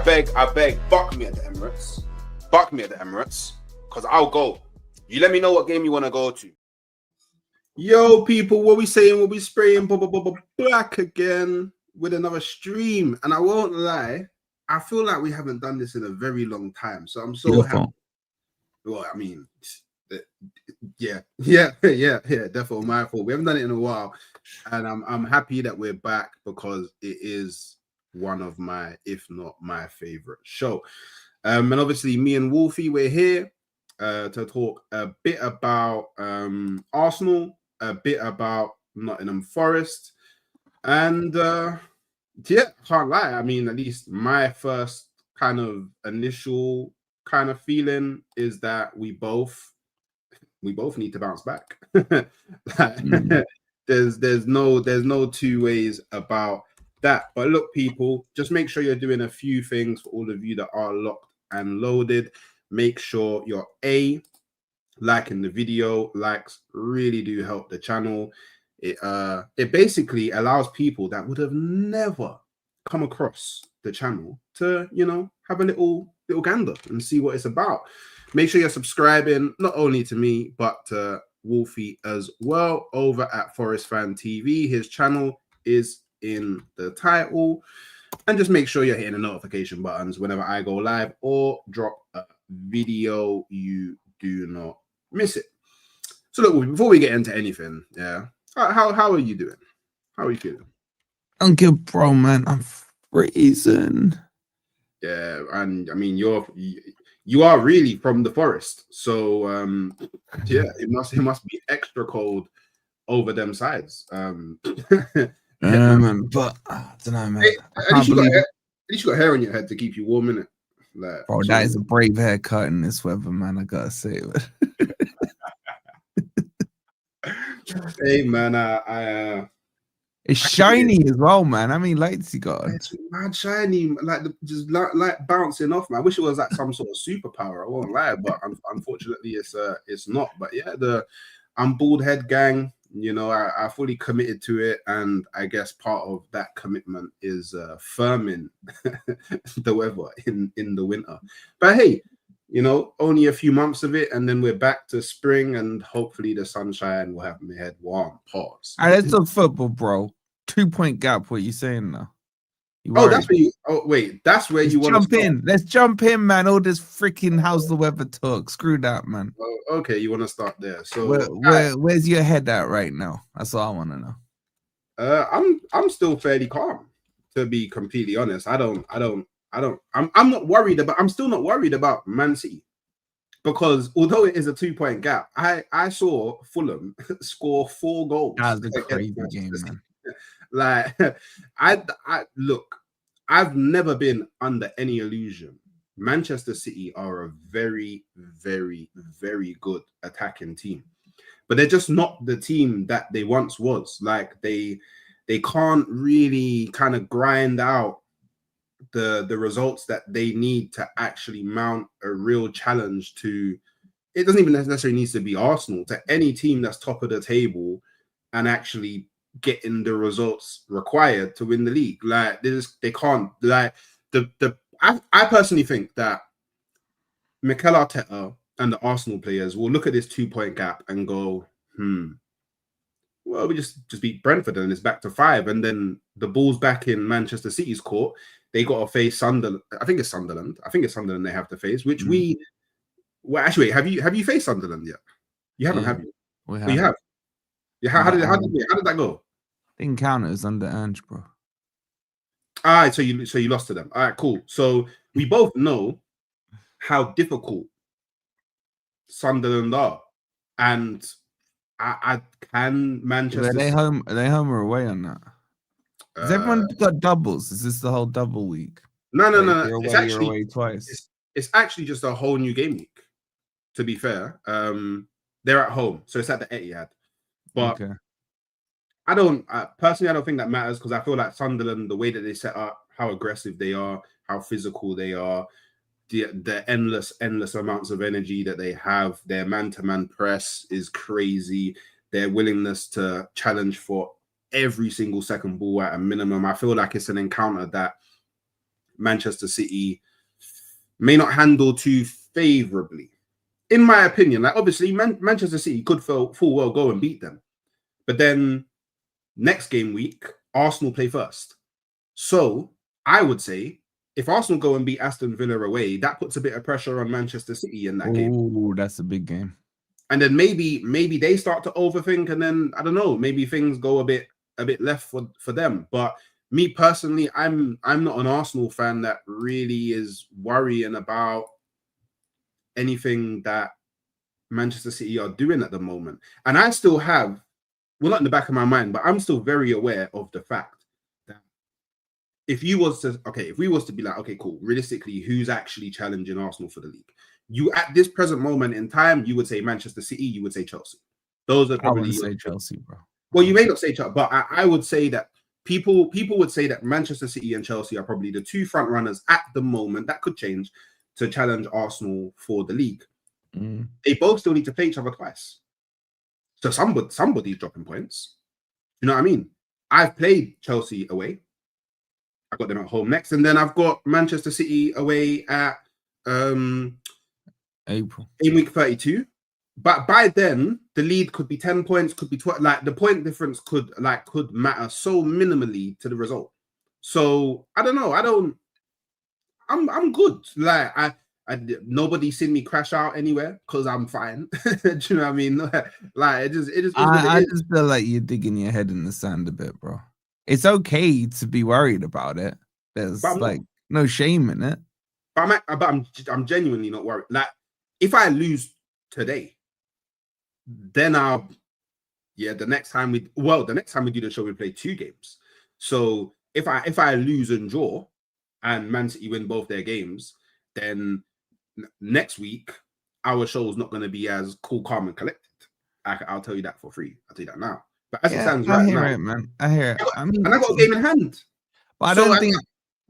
I beg, fuck me at the Emirates. Fuck me at the Emirates, because I'll go. You let me know what game you want to go to. Yo, people, what we saying? What we spraying? Back again with another stream. And I won't lie, I feel like we haven't done this in a very long time. So I'm so happy. Well, I mean, yeah, definitely my fault. We haven't done it in a while. And I'm happy that we're back because it is one of my, if not my favorite show. And obviously me and Wolfie, we're here to talk a bit about Arsenal, a bit about Nottingham Forest, and yeah, can't lie. I mean, at least my first kind of initial kind of feeling is that we both need to bounce back. There's no two ways about that. But look, people, just make sure you're doing a few things for all of you that are locked and loaded. Make sure you're liking the video. Likes really do help the channel. It basically allows people that would have never come across the channel to, you know, have a little gander and see what it's about. Make sure you're subscribing not only to me but to Wolfie as well over at Forest Fan TV. His channel is in the title, and just make sure you're hitting the notification buttons whenever I go live or drop a video. You do not miss it. So look, before we get into anything, yeah, how are you doing? How are you feeling? I'm good, bro, man. I'm freezing. Yeah, and I mean you are really from the forest, so yeah, it must be extra cold over them sides. Man, but I don't know, man. Hey, at least you got hair on your head to keep you warm, innit? Like, bro, that is a brave haircut in this weather, man. I gotta say it. Hey, man, it's shiny as well, man. I mean, lights you got. It's mad shiny, like just like bouncing off, man. I wish it was like some sort of superpower. I won't lie, but unfortunately, it's not. But yeah, I'm bald head gang. You know, I fully committed to it, and I guess part of that commitment is firming the weather in the winter. But hey, you know, only a few months of it, and then we're back to spring, and hopefully the sunshine will have my head warm. Pause. All right, let's talk football, bro. 2-point gap. What you saying now? That's where you. Oh wait, that's where you want to jump in. Let's jump in, man. All this freaking how's the weather talk. Screw that, man. Oh, okay, you want to start there. So where's your head at right now? That's all I want to know. I'm still fairly calm, to be completely honest. I'm not worried about. I'm still not worried about Man City, because although it is a 2-point gap, I saw Fulham score 4 goals. That was a crazy game, man. Like, I look, I've never been under any illusion. Manchester City are a very, very, very good attacking team, but they're just not the team that they once was. Like, they can't really kind of grind out the results that they need to actually mount a real challenge to. It doesn't even necessarily need to be Arsenal, to any team that's top of the table and actually getting the results required to win the league. Like, they can't. Like, I personally think that Mikel Arteta and the Arsenal players will look at this 2-point gap and go, well, we just beat Brentford and it's back to 5, and then the ball's back in Manchester City's court. They got to face Sunderland. I think it's Sunderland they have to face, which well, actually, have you faced Sunderland yet? You haven't, have you? You have. Yeah, how did that go? Didn't count it as under Ange, bro. All right, so you lost to them. All right, cool. So we both know how difficult Sunderland are, and I can Manchester. Are they home or away on that? Has everyone got doubles? Is this the whole double week? No. You're away twice. It's actually just a whole new game week. To be fair, they're at home, so it's at the Etihad. But okay. I personally don't think that matters, because I feel like Sunderland, the way that they set up, how aggressive they are, how physical they are, the endless amounts of energy that they have, their man-to-man press is crazy. Their willingness to challenge for every single second ball at a minimum. I feel like it's an encounter that Manchester City may not handle too favorably. In my opinion, like obviously Manchester City could full well go and beat them. But then next game week, Arsenal play first. So I would say if Arsenal go and beat Aston Villa away, that puts a bit of pressure on Manchester City in that game. Oh, that's a big game. And then maybe they start to overthink, and then I don't know, maybe things go a bit left for them. But me personally, I'm not an Arsenal fan that really is worrying about anything that Manchester City are doing at the moment. And I still have, well, not in the back of my mind, but I'm still very aware of the fact that if we was to be like, okay, cool, realistically, who's actually challenging Arsenal for the league? You at this present moment in time, you would say Manchester City, you would say Chelsea. Those are probably. I would say Chelsea, bro. Well, you may not say Chelsea, but I would say that people would say that Manchester City and Chelsea are probably the two front runners at the moment. That could change to challenge Arsenal for the league. They both still need to play each other twice. So somebody's dropping points. You know what I mean? I've played Chelsea away. I got them at home next, and then I've got Manchester City away at April in week 32. But by then, the lead could be 10 points, could be 12. Like the point difference could matter so minimally to the result. So I don't know. I'm good. Like nobody seen me crash out anywhere because I'm fine. Do you know what I mean? Like it just I just feel like you're digging your head in the sand a bit, bro. It's okay to be worried about it. There's like no shame in it. But I'm genuinely not worried. Like if I lose today, then the next time we do the show, we play 2 games. So if I lose and draw and Man City win both their games, then next week our show is not going to be as cool, calm, and collected. I'll tell you that for free. I'll tell you that now. But as it stands right now, it, man. I hear it. I mean, and I got a game in hand. But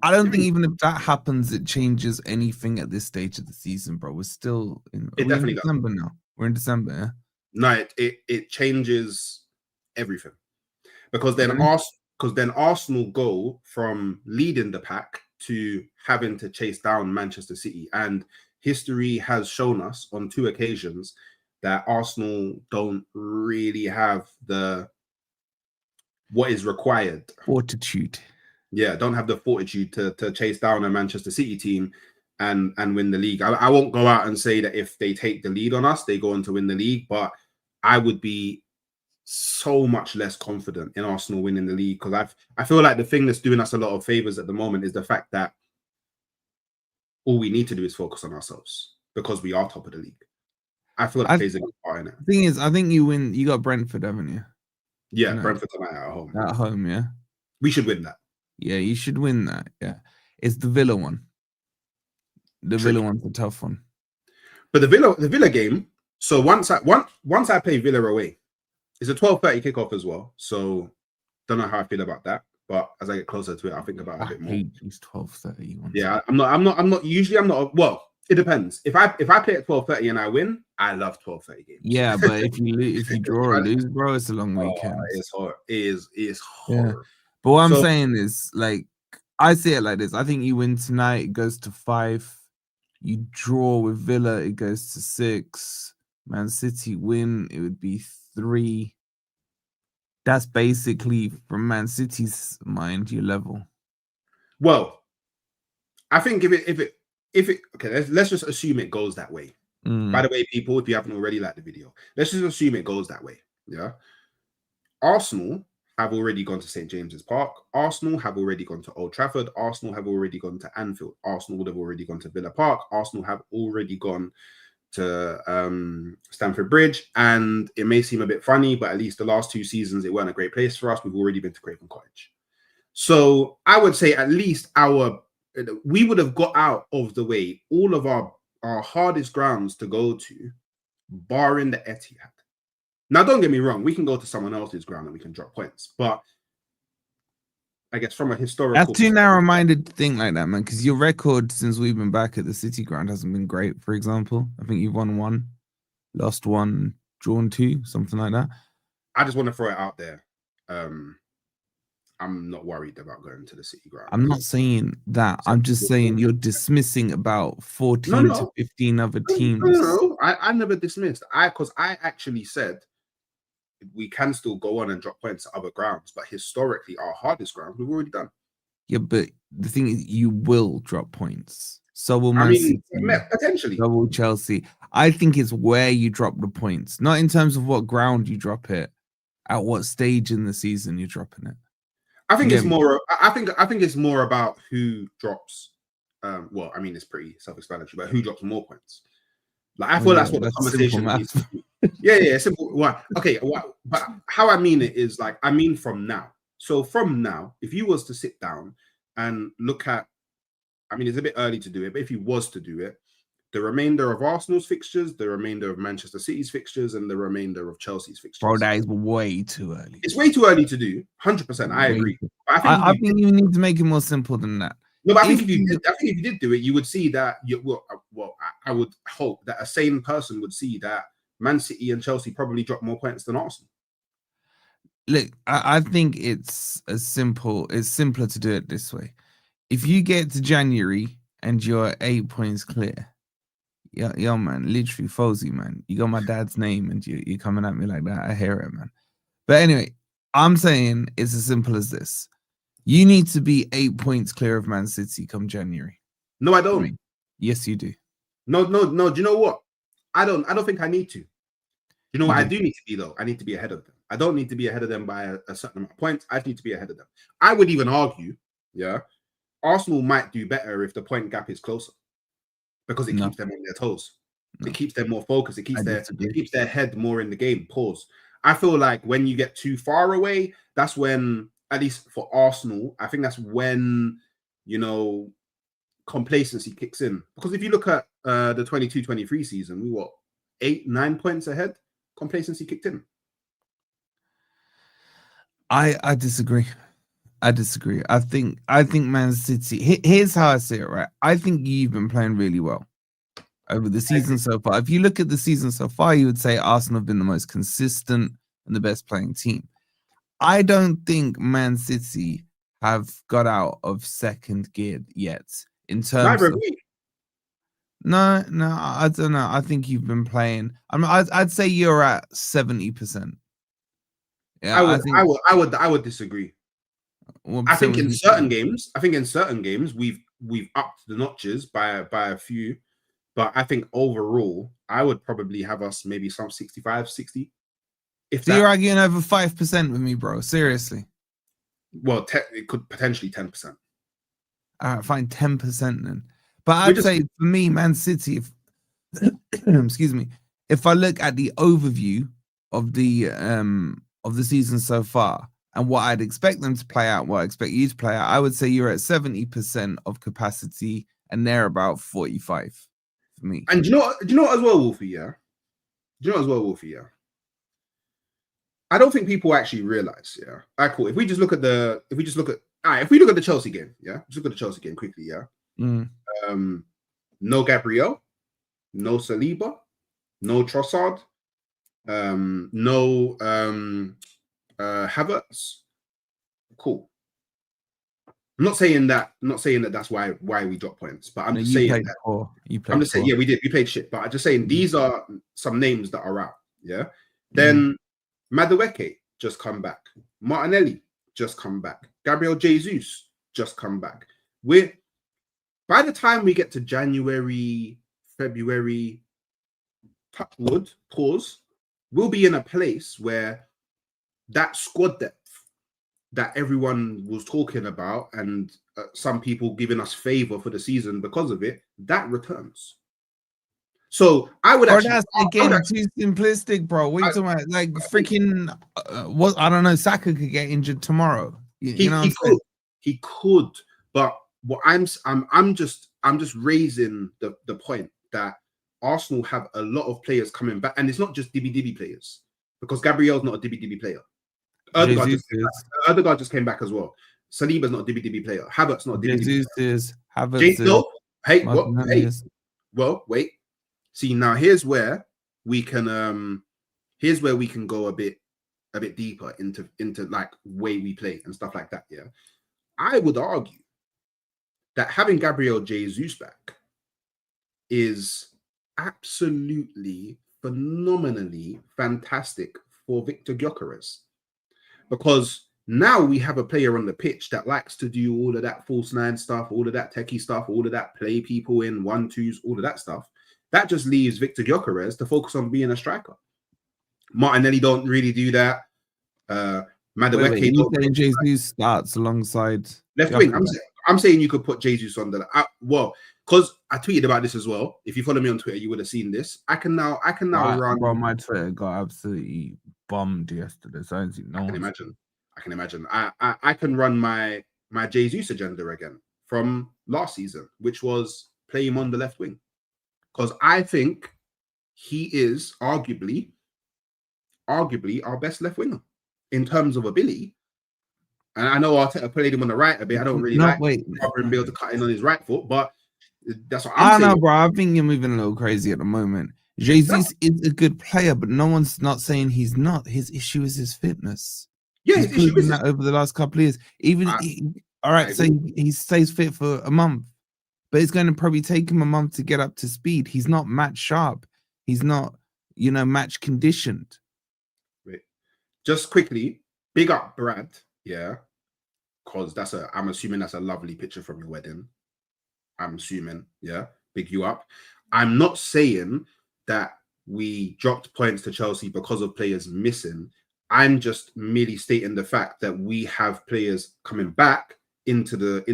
I don't think even if that happens, it changes anything at this stage of the season, bro. We're still in December now. We're in December, yeah. No, it changes everything because then Arsenal go from leading the pack to having to chase down Manchester City, and history has shown us on 2 occasions that Arsenal don't really have what is required. Fortitude. Yeah, don't have the fortitude to chase down a Manchester City team and win the league. I won't go out and say that if they take the lead on us, they go on to win the league, but I would be so much less confident in Arsenal winning the league because I feel like the thing that's doing us a lot of favors at the moment is the fact that all we need to do is focus on ourselves because we are top of the league. I feel like plays a good part in it. The thing is, I think you win. You got Brentford, haven't you? Yeah, Brentford tonight at home. At home, yeah. We should win that. Yeah, you should win that. Yeah, it's the Villa one. The Villa one's a tough one. But the Villa game. So once I play Villa away, it's a 12:30 kickoff as well. So don't know how I feel about that. But as I get closer to it, I'll think about it a bit more. These 12:30 ones. Yeah, I'm not. Usually, I'm not. Well, it depends. If I play at 12:30 and I win, I love 12:30 games. Yeah, but if you draw or lose, bro, it's a long weekend. It's hard. It is hard. Yeah. But what I'm saying is, like, I see it like this. I think you win tonight, it goes to 5. You draw with Villa, it goes to 6. Man City win, it would be 3. That's basically, from Man City's mind, your level. Well, I think if it okay, let's just assume it goes that way. By the way, people, if you haven't already liked the video, let's just assume it goes that way. Yeah. Arsenal have already gone to St. James's Park. Arsenal have already gone to Old Trafford. Arsenal have already gone to Anfield. Arsenal would have already gone to Villa Park. Arsenal have already gone to Stamford Bridge. And it may seem a bit funny, but at least the last 2 seasons, it weren't a great place for us. We've already been to Craven Cottage. So I would say at least we would have got out of the way all of our hardest grounds to go to, barring the Etihad. Now, don't get me wrong, we can go to someone else's ground and we can drop points, but I guess from a historical... That's too narrow-minded to think like that, man, because your record since we've been back at the City ground hasn't been great, for example. I think you've won 1, lost 1, drawn 2, something like that. I just want to throw it out there. I'm not worried about going to the City ground. I'm not saying that. I'm just saying you're dismissing about 14 to No, 15 other no, teams. no. I never dismissed. Because I actually said we can still go on and drop points at other grounds, but historically, our hardest ground we've already done. Yeah, but the thing is, you will drop points. So will I Man mean, City. potentially. So will Chelsea. I think it's where you drop the points, not in terms of what ground you drop it, at what stage in the season you're dropping it. I think it's more. I think it's more about who drops. Well, I mean, it's pretty self-explanatory, but who drops more points? Like, I feel that's what the conversation needs to be. Yeah, simple. Why? Okay, but how I mean it is like I mean from now. So from now, if you was to sit down and look at, I mean, it's a bit early to do it, but if you was to do it, the remainder of Arsenal's fixtures, the remainder of Manchester City's fixtures, and the remainder of Chelsea's fixtures. Bro, that is way too early. It's way too early to do. 100%. I agree. I think you need to make it more simple than that. No, but I think if you did do it, you would see that. I would hope that a sane person would see that Man City and Chelsea probably drop more points than Arsenal. Look, I think it's simpler to do it this way. If you get to January and you're 8 points clear, yo, man, literally Fozy, man. You got my dad's name and you're coming at me like that. I hear it, man. But anyway, I'm saying it's as simple as this. You need to be 8 points clear of Man City come January. No, I don't. Yes, you do. No. Do you know what? I don't think I need to. You know what I do need to be, though? I need to be ahead of them. I don't need to be ahead of them by a certain amount of points. I need to be ahead of them. I would even argue, Arsenal might do better if the point gap is closer because it keeps them on their toes. It keeps them more focused. It keeps their head more in the game. Pause. I feel like when you get too far away, that's when, at least for Arsenal, I think that's when, complacency kicks in. Because if you look at the 22-23 season, we were 8-9 points ahead. Complacency kicked in. I disagree. I think Man City. Here's how I see it, right? I think you've been playing really well over the season so far. If you look at the season so far, you would say Arsenal have been the most consistent and the best playing team. I don't think Man City have got out of second gear yet in terms of. No, I don't know. I think you've been playing. I'd say you're at 70%. Yeah, I would disagree. I think in certain games, we've upped the notches by a few, but I think overall, I would probably have us maybe some 65, 60. So you're arguing over 5% with me, bro? Seriously? Well, it could potentially 10%. All right, fine, 10% then. But I'd say for me, Man City, excuse me, if I look at the overview of the season so far and what I'd expect them to play out, what I expect you to play out, I would say you're at 70% of capacity and they're about 45 for me. And do you know what as well, Wolfie? Yeah. Do you know what as well, Wolfie? Yeah. I don't think people actually realize. Yeah. All right, cool. If we look at the Chelsea game, yeah. Just look at the Chelsea game quickly, yeah. No Gabriel, no Saliba, no Trossard, no Havertz. Cool. I'm not saying that that's why we drop points, but I'm just saying that yeah, we did. We played shit, but I'm just saying these are some names that are out. Yeah. Then Madueke just come back. Martinelli just come back. Gabriel Jesus just come back. By the time we get to January, February, touch wood, pause, we'll be in a place where that squad depth that everyone was talking about and some people giving us favor for the season because of it, that returns. So I would actually... That's again too simplistic, bro. What are you talking about? Like freaking... I don't know, Saka could get injured tomorrow. He could, but what I'm just raising the point that Arsenal have a lot of players coming back, and it's not just dibby players because Gabriel's not a dibby player. Odegaard just came back as well. Saliba's not a dibby player. Havertz not a dibby player. Well, wait. See, now here's where we can go a bit a bit deeper into like way we play and stuff like that, yeah, I would argue that having Gabriel Jesus back is absolutely phenomenally fantastic for Victor Gyökeres, because now we have a player on the pitch that likes to do all of that false nine stuff, all of that techie stuff, all of that play people in 1-2s, all of that stuff. That just leaves Victor Gyökeres to focus on being a striker. Martinelli don't really do that. Wait, you saying Jesus starts alongside left wing? I'm saying you could put Jesus on the well, because I tweeted about this as well. If you follow me on Twitter, you would have seen this. I can now run. Bro, my Twitter got absolutely bombed yesterday. So I can imagine. I can run my Jesus agenda again from last season, which was play him on the left wing, because I think he is arguably our best left winger in terms of ability. And I know Arteta played him on the right a bit. I don't really like him be able to cut in on his right foot, but that's what I'm saying. I know, bro. I think you're moving a little crazy at the moment. Jesus is a good player, but no one's not saying he's not. His issue is his fitness. Yeah, he's proven that over the last couple of years. All right, so he stays fit for a month, but it's going to probably take him a month to get up to speed. He's not match sharp. He's not, match conditioned. Wait, just quickly, big up Brad, yeah, because I'm assuming that's a lovely picture from your wedding. I'm assuming, yeah, big you up. I'm not saying that we dropped points to Chelsea because of players missing. I'm just merely stating the fact that we have players coming back into the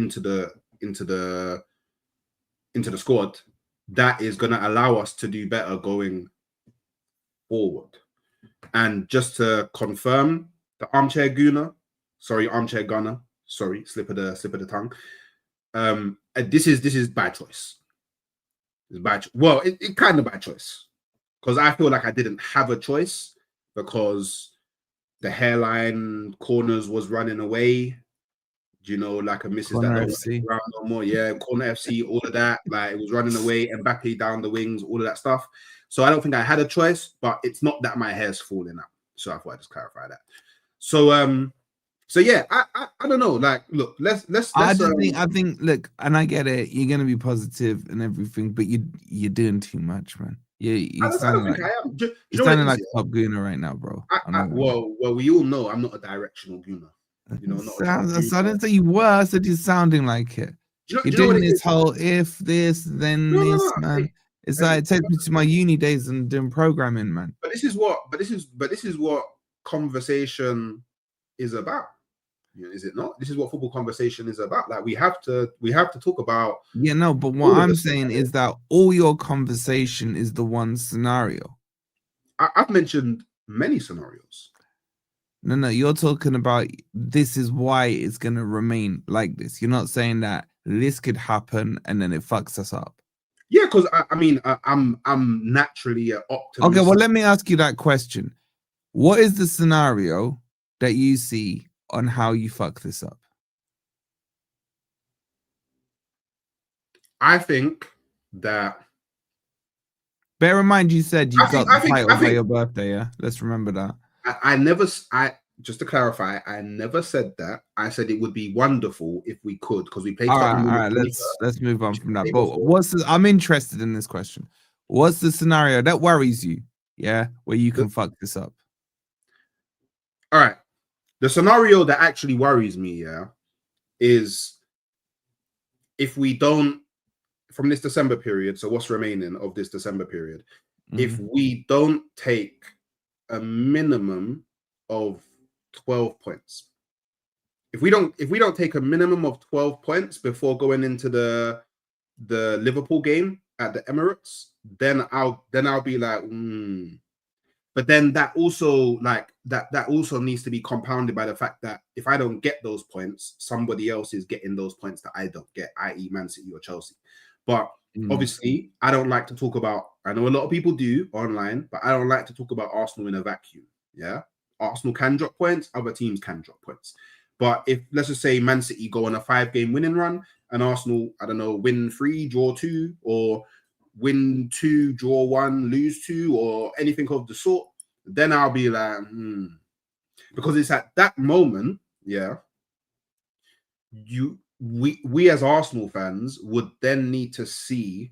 squad that is going to allow us to do better going forward. And just to confirm, the armchair gunner, slip of the tongue. This is bad choice. It's bad. Well, it kind of bad choice, because I feel like I didn't have a choice, because the hairline corners was running away. Like a missus Corner that don't around no more. Yeah, corner FC, all of that. Like, it was running away. Mbappe down the wings, all of that stuff. So I don't think I had a choice, but it's not that my hair's falling out. So I thought I'd just clarify that. So yeah, I don't know. Like, look, let's I think look, and I get it, you're gonna be positive and everything, but you're doing too much, man. You're sounding like you're sounding like a top gooner right now, bro. Well, we all know I'm not a directional gooner. I didn't say you were, I said you're sounding like it. You're doing this whole if this, then this, man. It's like, it takes me to my uni days and doing programming, man. But this is what conversation is about. Is it not? This is what football conversation is about. Like, we have to talk about. Yeah, no, but what I'm saying is that all your conversation is the one scenario. I've mentioned many scenarios. No, you're talking about this is why it's going to remain like this. You're not saying that this could happen and then it fucks us up. Yeah, because I'm naturally an optimist. Okay, well, let me ask you that question. What is the scenario that you see on how you fuck this up? I think that. Bear in mind, you said you got the title by your birthday, yeah? Let's remember that. Just to clarify, I never said that. I said it would be wonderful if we could, because we played. All right, let's move on from that. But I'm interested in this question. What's the scenario that worries you? Yeah, where you can fuck this up. All right. The scenario that actually worries me, yeah, is if we don't, from this December period, so what's remaining of this December period, if we don't take a minimum of 12 points. If we don't take a minimum of 12 points before going into the Liverpool game at the Emirates, then I'll be like, But then that also needs to be compounded by the fact that if I don't get those points, somebody else is getting those points that I don't get, i.e. Man City or Chelsea. But obviously, I don't like to talk about, I know a lot of people do online, but I don't like to talk about Arsenal in a vacuum. Yeah. Arsenal can drop points, other teams can drop points. But if, let's just say, Man City go on a 5-game winning run and Arsenal, I don't know, win 3, draw 2, or win 2, draw 1, lose 2, or anything of the sort, then I'll be like, because it's at that moment, we as Arsenal fans would then need to see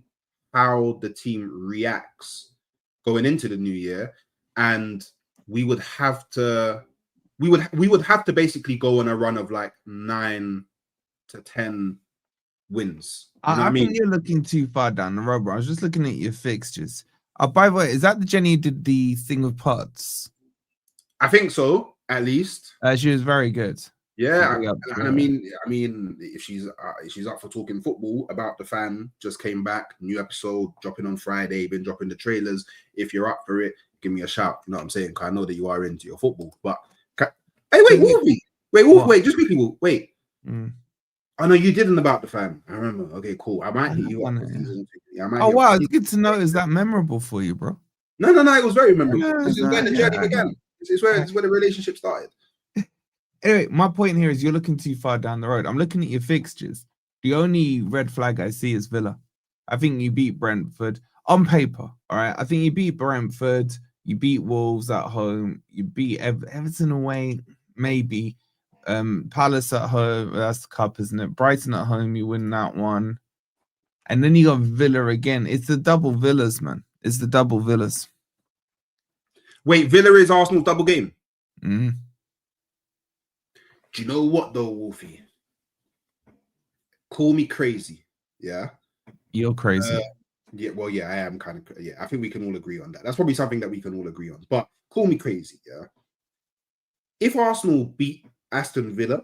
how the team reacts going into the new year, and we would have to basically go on a run of like 9 to 10 wins. You know what I mean? think you're looking too far down the road, bro. I was just looking at your fixtures. By the way, is that the Jenny who did the thing with Potts? I think so, at least. She was very good. Yeah, and I mean, if she's up for talking football about the fan, just came back, new episode dropping on Friday, been dropping the trailers. If you're up for it, give me a shout. You know what I'm saying? Because I know that you are into your football. But hey, wait, Wolfie, wait, just quickly, wait. I know you didn't about the fan. I remember. Okay, cool. I might hit you up. Oh wow, it's good to know. Is that memorable for you, bro? No. It was very memorable. This is where the journey began. It's where the relationship started. Anyway, my point here is you're looking too far down the road. I'm looking at your fixtures. The only red flag I see is Villa. I think you beat Brentford on paper. All right. I think you beat Brentford. You beat Wolves at home. You beat Everton away, maybe. Palace at home. That's the cup, isn't it? Brighton at home. You win that one. And then you got Villa again. It's the double Villas, man. It's the double Villas. Wait, Villa is Arsenal's double game? Mm-hmm. Do you know what though, Wolfie? Call me crazy. Yeah. You're crazy. Yeah, I am kind of. Yeah, I think we can all agree on that. That's probably something that we can all agree on. But call me crazy. Yeah. If Arsenal beat Aston Villa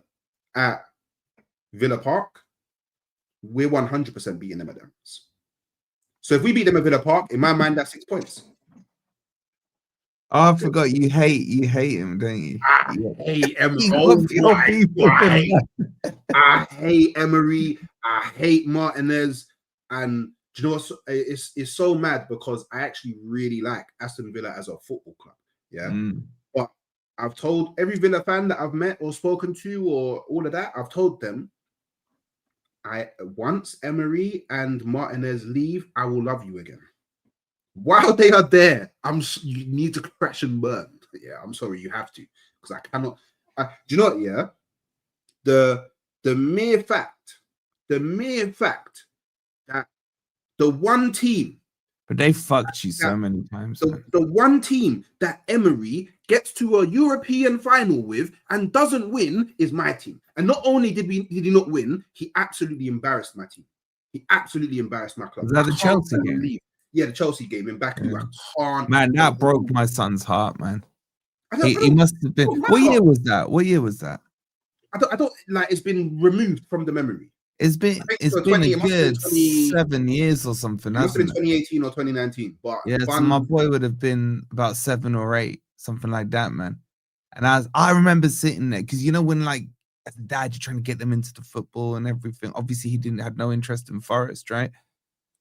at Villa Park, we're 100% beating them at Emirates. So if we beat them at Villa Park, in my mind, that's 6 points. Oh, I forgot you hate him, don't you? I hate Emery. I hate Emery. I hate Martinez. And do you know what? It's so mad because I actually really like Aston Villa as a football club. Yeah. But I've told every Villa fan that I've met or spoken to or all of that, I've told them, once Emery and Martinez leave, I will love you again. While they are there, you need to crash and burn. Yeah, I'm sorry, you have to, because I cannot. Do you know what? Yeah, the mere fact that the one team, but they fucked you so many times. The one team that Emery gets to a European final with and doesn't win is my team. And not only did he not win, he absolutely embarrassed my team. He absolutely embarrassed my club. Was that the Chelsea game? Yeah, the Chelsea game in Baku. Yeah. I can't. Man, that broke my son's heart, man. He must have been. What year was that? I don't like. It's been removed from the memory. It's been a good 7 years or something. It must have been 2018 or 2019. But yeah, so my boy would have been about 7 or 8, something like that, man. And I remember sitting there because you know when like as a dad you're trying to get them into the football and everything. Obviously, he had no interest in Forest, right?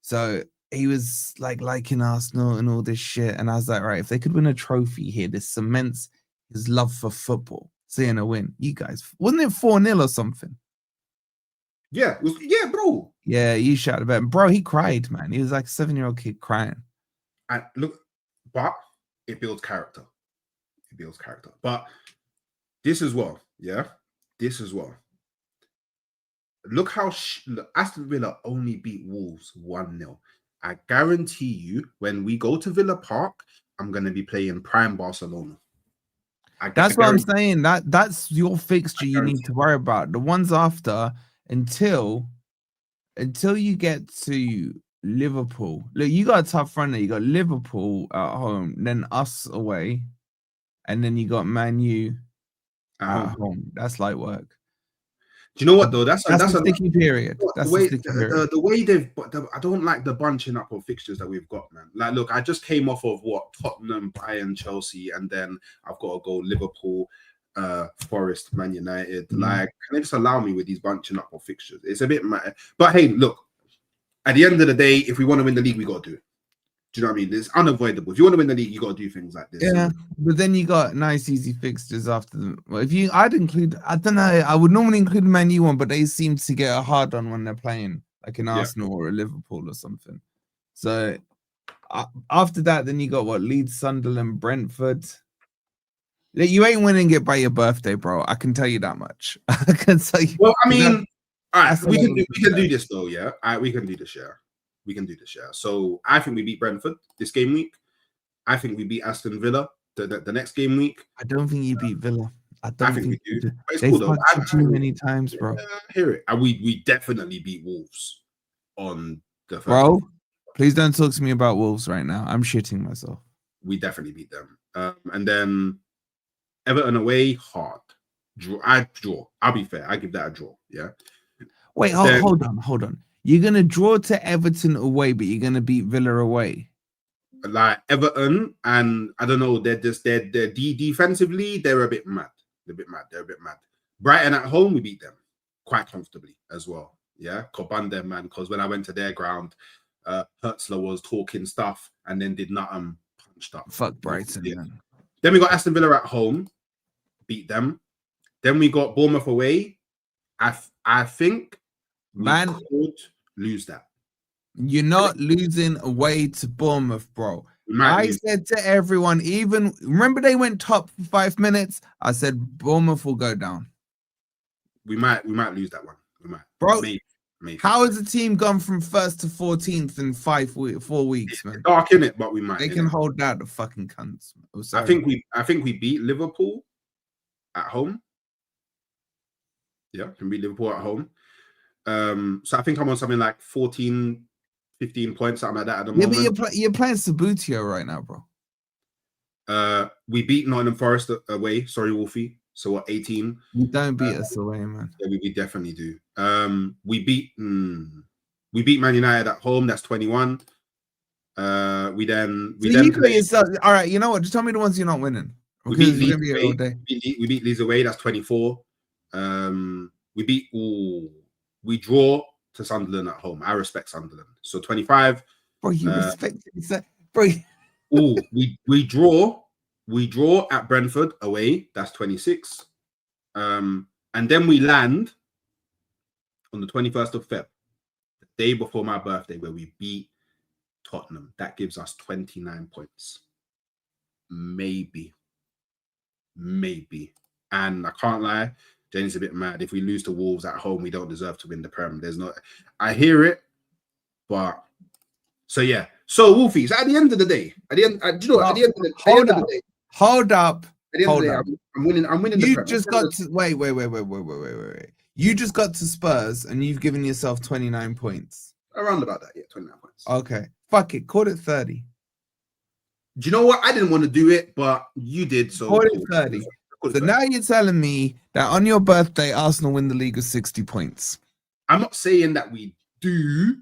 So he was like liking Arsenal and all this shit. And I was like, right, if they could win a trophy here, this cements his love for football. Seeing a win. You guys, wasn't it 4-0 or something? Yeah, bro. Yeah, you shouted about him. Bro, he cried, man. He was like a 7-year-old kid crying. And look, but it builds character. But this as well, yeah? This as well. Look how Aston Villa only beat Wolves 1-0. I guarantee you, when we go to Villa Park, I'm going to be playing prime Barcelona. That's what I'm saying. That's your fixture you need to worry about. The ones after, until you get to Liverpool. Look, you got a tough run there. You got Liverpool at home, then us away, and then you got Man U at home. That's light work. Do you know what though? That's a sticky period. The way they've. I don't like the bunching up of fixtures that we've got, man. Like, look, I just came off of Tottenham, Bayern, Chelsea, and then I've got to go Liverpool, Forest, Man United. Like, can they just allow me with these bunching up of fixtures? It's a bit mad. But hey, look. At the end of the day, if we want to win the league, we got to do it. Do you know what I mean? It's unavoidable. If you want to win the league, you got to do things like this. Yeah, but then you got nice, easy fixtures after them. Well, I'd include, I don't know, I would normally include Man U one, but they seem to get a hard on when they're playing, like in Arsenal or a Liverpool or something. So after that, then you got Leeds, Sunderland, Brentford. You ain't winning it by your birthday, bro. I can tell you that much. I can tell you. Well, I mean, all right, that's we can do this though, yeah. All right, we can do this, yeah. We can do this, yeah. So I think we beat Brentford this game week. I think we beat Aston Villa the next game week. I don't think you beat Villa. I think we do. But it's they cool though. fucked you too many times, bro. I hear it. And we definitely beat Wolves on the first. Bro, please don't talk to me about Wolves right now. I'm shitting myself. We definitely beat them. And then Everton away, hard. Draw. I'll be fair. I give that a draw. Yeah. Wait, hold on. You're gonna draw to Everton away, but you're gonna beat Villa away. Like Everton, and I don't know, they're defensively, they're a bit mad. They're a bit mad. Brighton at home, we beat them quite comfortably as well. Yeah, Coban them, man. Because when I went to their ground, Hertzler was talking stuff and then did not punched up. Fuck Brighton, man. Then we got Aston Villa at home, beat them. Then we got Bournemouth away. I think we could lose that. You're not losing away to Bournemouth, bro. I said to everyone, even remember they went top for 5 minutes. I said Bournemouth will go down. We might lose that one. We might, bro. Maybe. How has the team gone from 1st to 14th in 4 weeks, man? It's dark in it, but we might. They can hold down the fucking cunts. I think we beat Liverpool at home. Yeah, can beat Liverpool at home. So I think I'm on something like 14, 15 points, something like that at the moment. Yeah, but you're playing Sabutio right now, bro. We beat Nottingham Forest away. Sorry, Wolfie. So what, 18? You don't beat us away, man. Yeah, we definitely do. We beat Man United at home. That's 21. We then play yourself. All right, you know what? Just tell me the ones you're not winning. We beat Leeds away. We beat Leeds away. That's 24. We draw to Sunderland at home. I respect Sunderland. So 25. Bro, you respect it, bro. We draw at Brentford away. That's 26. And then we land on the 21st of Feb, the day before my birthday, where we beat Tottenham. That gives us 29 points. Maybe. And I can't lie, Jenny's a bit mad. If we lose to Wolves at home, we don't deserve to win the Prem. I hear it, but so yeah. So Wolfies, at the end of the day, at the end of the day, hold up. I'm winning. You just got to wait. You just got to Spurs and you've given yourself 29 points. Around about that, yeah, 29 points. Okay, fuck it, call it 30. Do you know what? I didn't want to do it, but you did. So call it 30. So now you're telling me that on your birthday, Arsenal win the league with 60 points. I'm not saying that we do.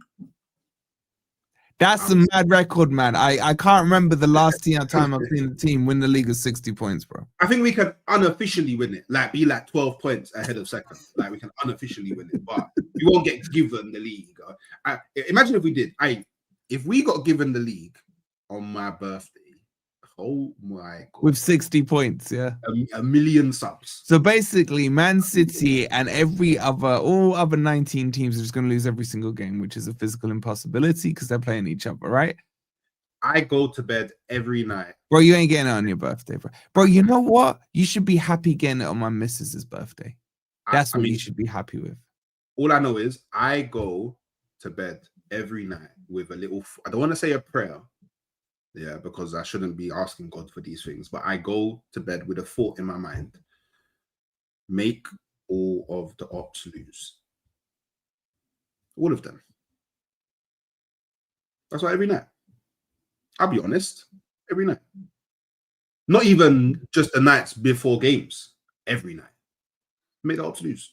That's a mad record, man. I can't remember the last time I've seen the team win the league with 60 points, bro. I think we can unofficially win it, like be like 12 points ahead of second. Like we can unofficially win it, but we won't get given the league. Imagine if we did. If we got given the league on my birthday, oh my God. With 60 points, yeah. A million subs. So basically, Man City and all other 19 teams are just going to lose every single game, which is a physical impossibility because they're playing each other, right? I go to bed every night. Bro, you ain't getting it on your birthday, bro. Bro, you know what? You should be happy getting it on my missus's birthday. That's what you should be happy with. All I know is I go to bed every night with a little, I don't want to say a prayer. Yeah, because I shouldn't be asking God for these things. But I go to bed with a thought in my mind. Make all of the ops lose. All of them. That's why every night. I'll be honest. Every night. Not even just the nights before games. Every night. Make the ops lose.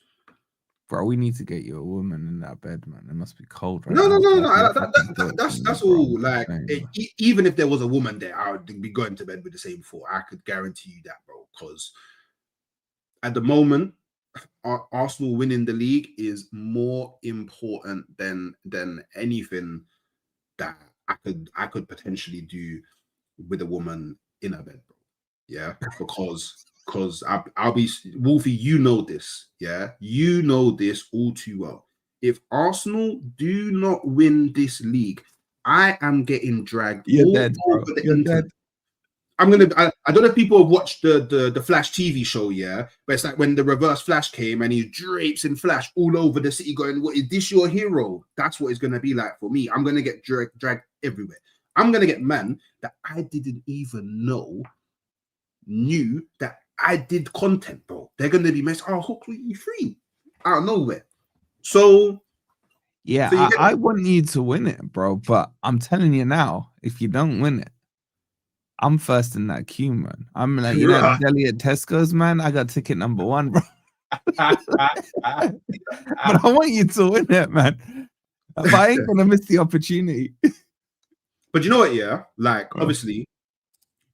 Bro, we need to get you a woman in that bed, man. It must be cold right now. No. That's all. Like, even if there was a woman there, I would be going to bed with the same thought. I could guarantee you that, bro. Because at the moment, Arsenal winning the league is more important than anything that I could potentially do with a woman in a bed, bro. Yeah, because I'll be Wolfie, you know this, yeah? You know this all too well. If Arsenal do not win this league, I am getting dragged You're dead, bro. You're dead. I don't know if people have watched the Flash TV show, yeah, but it's like when the reverse Flash came and he drapes in Flash all over the city going, what is this your hero? That's what it's going to be like for me. I'm going to get dragged everywhere. I'm going to get man that I didn't even knew that I did content, bro. They're going to be messed. Oh, Hook you free out of nowhere. So yeah, I want you to win it, bro. But I'm telling you now, if you don't win it, I'm first in that queue, man. I'm like, you know, deli at Tesco's, man. I got ticket number 1, bro. But I want you to win it, man. But I ain't gonna miss the opportunity. But you know what? Yeah, like obviously,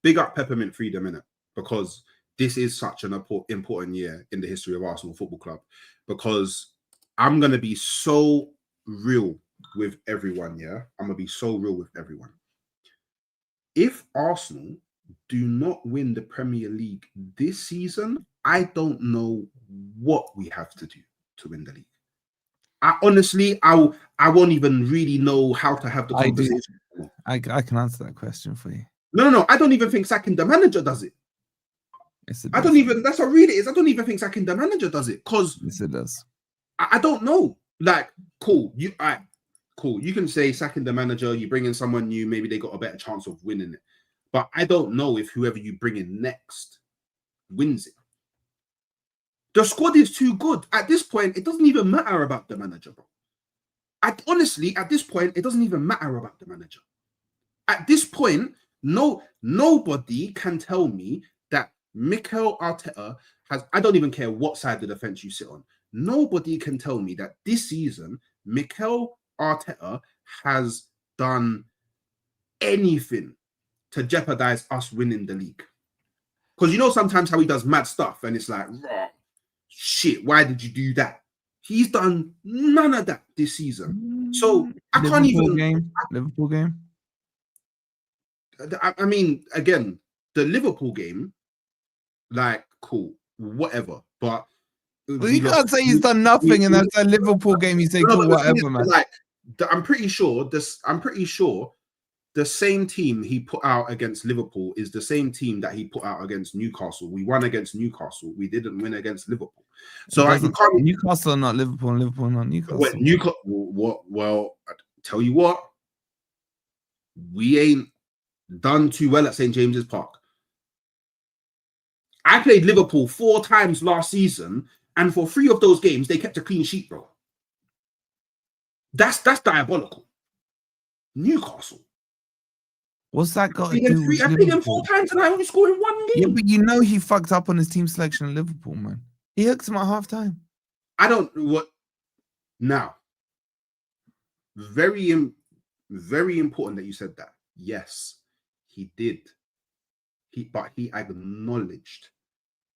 big up Peppermint Freedom, innit? Because this is such an important year in the history of Arsenal Football Club. Because I'm gonna be so real with everyone. Yeah, I'm gonna be so real with everyone. If Arsenal do not win the Premier League this season, I don't know what we have to do to win the league. I won't even really know how to have the conversation. I can answer that question for you. No. I don't even think sacking the manager does it. Yes, it does. That's what really is. I don't even think sacking the manager does it. Because yes, it does. I don't know. Like, cool. Cool. You can say sacking the manager, you bring in someone new, maybe they got a better chance of winning it. But I don't know if whoever you bring in next wins it. The squad is too good. At this point, it doesn't even matter about the manager, bro. Honestly, at this point, it doesn't even matter about the manager. At this point, nobody can tell me that Mikel Arteta has, I don't even care what side of the fence you sit on. Nobody can tell me that this season, Mikel Arteta has done anything to jeopardize us winning the league. Because you know sometimes how he does mad stuff and it's like, raw, shit, why did you do that? He's done none of that this season. So I can't even... Liverpool game? I mean, again, the Liverpool game, like, cool, whatever. But... Well, you can't say he's done nothing and that's a Liverpool game. You say, cool, whatever, man. Like, I'm pretty sure the same team he put out against Liverpool is the same team that he put out against Newcastle. We won against Newcastle. We didn't win against Liverpool. So Newcastle not Liverpool and Liverpool not Newcastle. Well, I tell you what, we ain't done too well at St. James's Park. I played Liverpool 4 times last season, and for 3 of those games, they kept a clean sheet, bro. That's diabolical. Newcastle. What's that got to do with I played him 4 times and I only scored in 1 game. Yeah, but you know he fucked up on his team selection in Liverpool, man. He hooked him at half-time. I don't know what... Now, very important that you said that. Yes, he did. But he acknowledged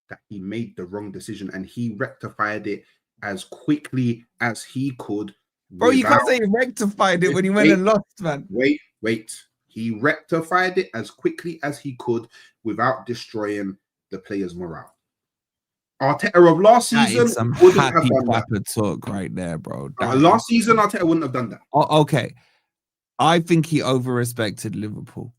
that he made the wrong decision and he rectified it as quickly as he could. Bro, you can't say he rectified it when he went and lost, man. Wait. He rectified it as quickly as he could without destroying the players' morale. Arteta of last season some wouldn't happy have done clapper that. Talk right there, bro. Last season, Arteta wouldn't have done that. Okay. I think he over-respected Liverpool.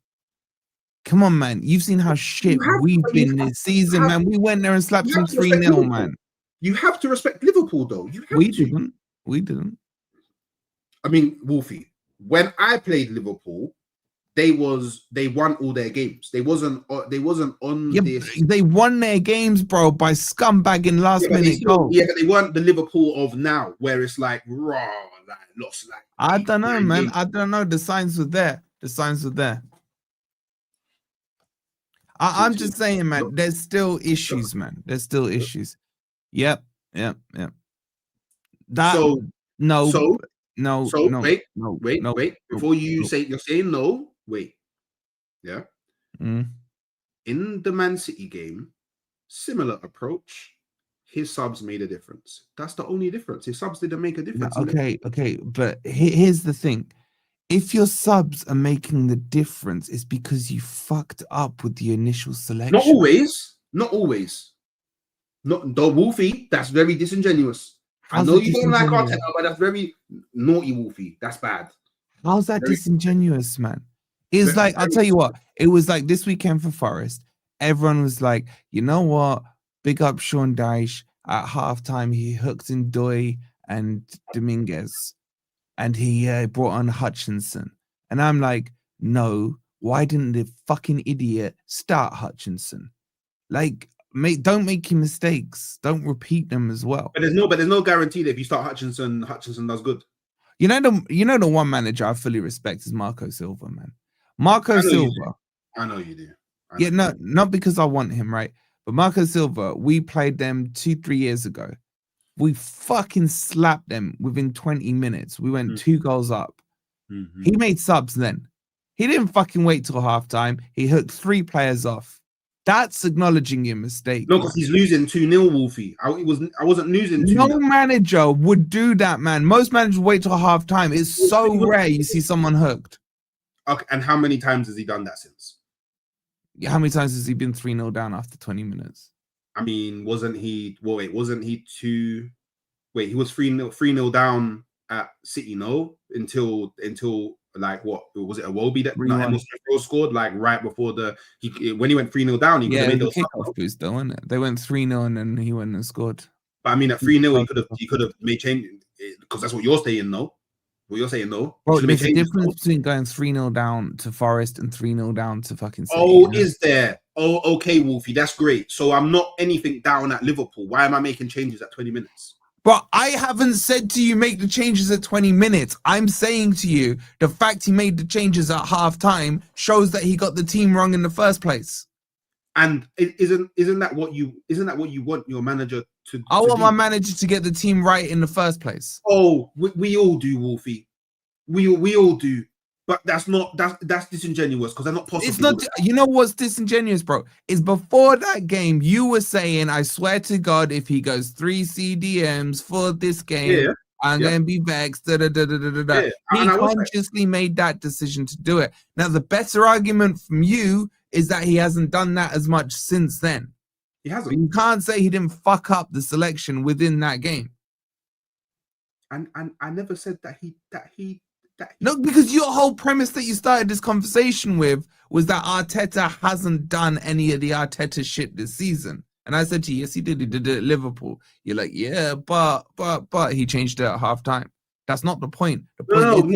Come on, man. You've seen how shit we've been this season, man. We went there and slapped him 3-0, man. You have to respect Liverpool, though. We didn't. I mean, Wolfie, when I played Liverpool, they won all their games. They wasn't on this. They won their games, bro, by scumbagging last minute goals. Yeah, but they weren't the Liverpool of now, where it's like raw, like lost, like. I don't know, man. Games. I don't know. The signs were there. I'm just saying, man. There's still issues, man. There's still issues. Yep. Wait. Before you say you're saying no, wait. Yeah. In the Man City game, similar approach. His subs made a difference. That's the only difference. His subs didn't make a difference. Okay. But here's the thing. If your subs are making the difference, it's because you fucked up with the initial selection. Not always. Not the Wolfie. That's very disingenuous. I know you don't like Arteta, but that's very naughty, Wolfie. That's bad. How's that disingenuous, man? It's like, I'll tell you what, it was like this weekend for Forest. Everyone was like, you know what? Big up Sean Dyche. At halftime, he hooked in Doy and Dominguez, and he brought on Hutchinson. And I'm like, no, why didn't the fucking idiot start Hutchinson? Like, don't make your mistakes. Don't repeat them as well. But there's no guarantee that if you start Hutchinson does good. You know the one manager I fully respect is Marco Silva, man. Marco Silva. I know you do. Yeah, no, not because I want him, right? But Marco Silva, we played them 2-3 years ago. We fucking slapped them within 20 minutes. We went 2 goals up. Mm-hmm. He made subs then. He didn't fucking wait till halftime. He hooked 3 players off. That's acknowledging your mistake. No, because he's losing 2-0, Wolfie. I wasn't losing 2-0. No manager would do that, man. Most managers wait till halftime. It's so rare you see someone hooked. Okay, and how many times has he done that since? How many times has he been 3-0 down after 20 minutes? I mean, he was 3-0 down at City, no? Until like what was it, a Wobie that scored like right before when he went 3-0 down, he could have made those kickoff boost though, wasn't it? They went 3-0 and then he went and scored. But I mean at 3-0 he could have made change, because that's what you're saying, no? What you're saying, no? Bro, there's a difference between going 3-0 down to Forest and 3-0 down to fucking City. Oh, is there? Oh, okay, Wolfie, that's great. So I'm not anything down at Liverpool. Why am I making changes at 20 minutes? But I haven't said to you make the changes at 20 minutes. I'm saying to you the fact he made the changes at half-time shows that he got the team wrong in the first place. And isn't that what you want your manager to? I want my manager to get the team right in the first place. Oh, we all do, Wolfie. We all do. But that's disingenuous, because they're not possible. It's not. You know what's disingenuous, bro? Is before that game, you were saying, I swear to God, if he goes 3 CDMs for this game, I'm going to be vexed. He consciously made that decision to do it. Now, the better argument from you is that he hasn't done that as much since then. He hasn't. But you can't say he didn't fuck up the selection within that game. And I never said that he. No, because your whole premise that you started this conversation with was that Arteta hasn't done any of the Arteta shit this season. And I said to you, yes, he did. He did it at Liverpool. You're like, yeah, but he changed it at halftime. That's not the point. The point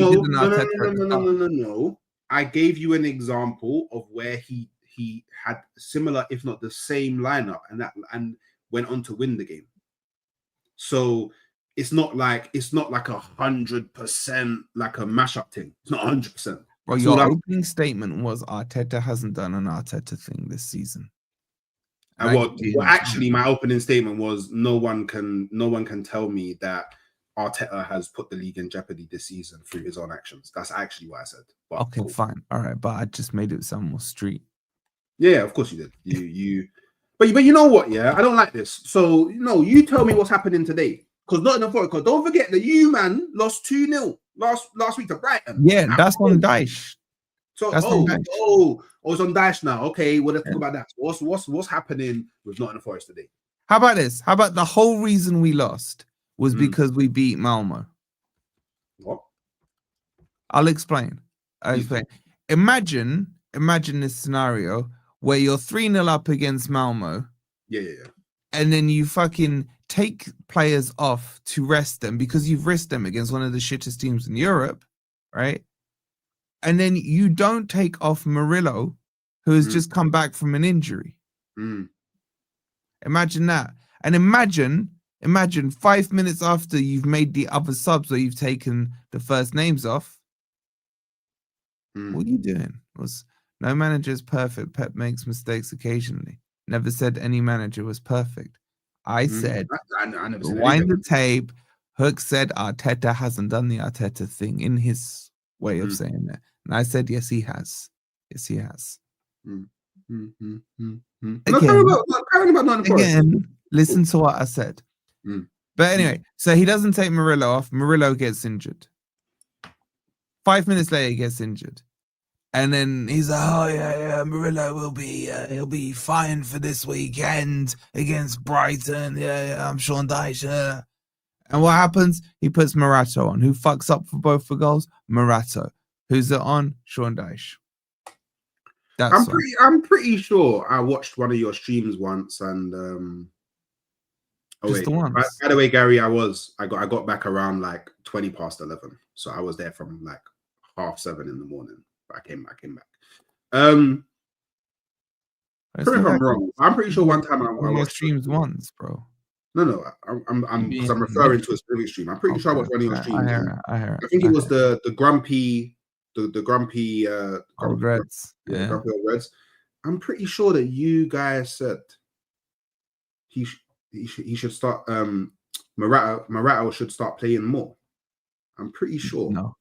No. I gave you an example of where he had similar, if not the same lineup, and went on to win the game. So it's not like 100% like a mashup thing. It's not 100%. Well, your opening statement was Arteta hasn't done an Arteta thing this season. And actually, my opening statement was no one can tell me that Arteta has put the league in jeopardy this season through his own actions. That's actually what I said. But okay, fine, all right, but I just made it sound more street. Yeah, of course you did. But you know what? Yeah, I don't like this. So you tell me what's happening today. Because Nottingham Forest, don't forget that you, man, lost 2-0 last week to Brighton. Yeah, that's on Dyche. So it's on Dyche now. Okay, well, let's talk about that. What's happening with Nottingham Forest today? How about this? How about the whole reason we lost was because we beat Malmo? What? I'll explain. Imagine this scenario where you're 3-0 up against Malmo. Yeah. And then you fucking take players off to rest them because you've risked them against one of the shittest teams in Europe, right? And then you don't take off Murillo, who has just come back from an injury. Imagine that. And imagine 5 minutes after you've made the other subs where you've taken the first names off. What are you doing? No manager is perfect. Pep makes mistakes occasionally. Never said any manager was perfect. I said, I never said rewind the tape. Hook said Arteta hasn't done the Arteta thing in his way of saying that. And I said, yes, he has. Yes, he has. Again, listen to what I said. But anyway, so he doesn't take Murillo off. Murillo gets injured. 5 minutes later, he gets injured. And then he's like, oh, yeah, Murillo he'll be fine for this weekend against Brighton. Yeah, I'm Sean Dyche. And what happens? He puts Morato on. Who fucks up for both the goals? Morato. Who's it on? Sean Dyche. That's I'm pretty sure I watched one of your streams once, and just the ones. By the way, Gary, I got back around like 20 past 11, so I was there from like 7:30 in the morning. But I came back. Correct me if I'm wrong. I'm pretty sure one time I watched streams once, bro. No, I'm because I'm referring to a specific stream. I'm pretty sure I watched one of your streams. I hear it. I think it was the grumpy grumpy old Reds. Grumpy old Reds. I'm pretty sure that you guys said he should start Morata should start playing more. I'm pretty sure. No,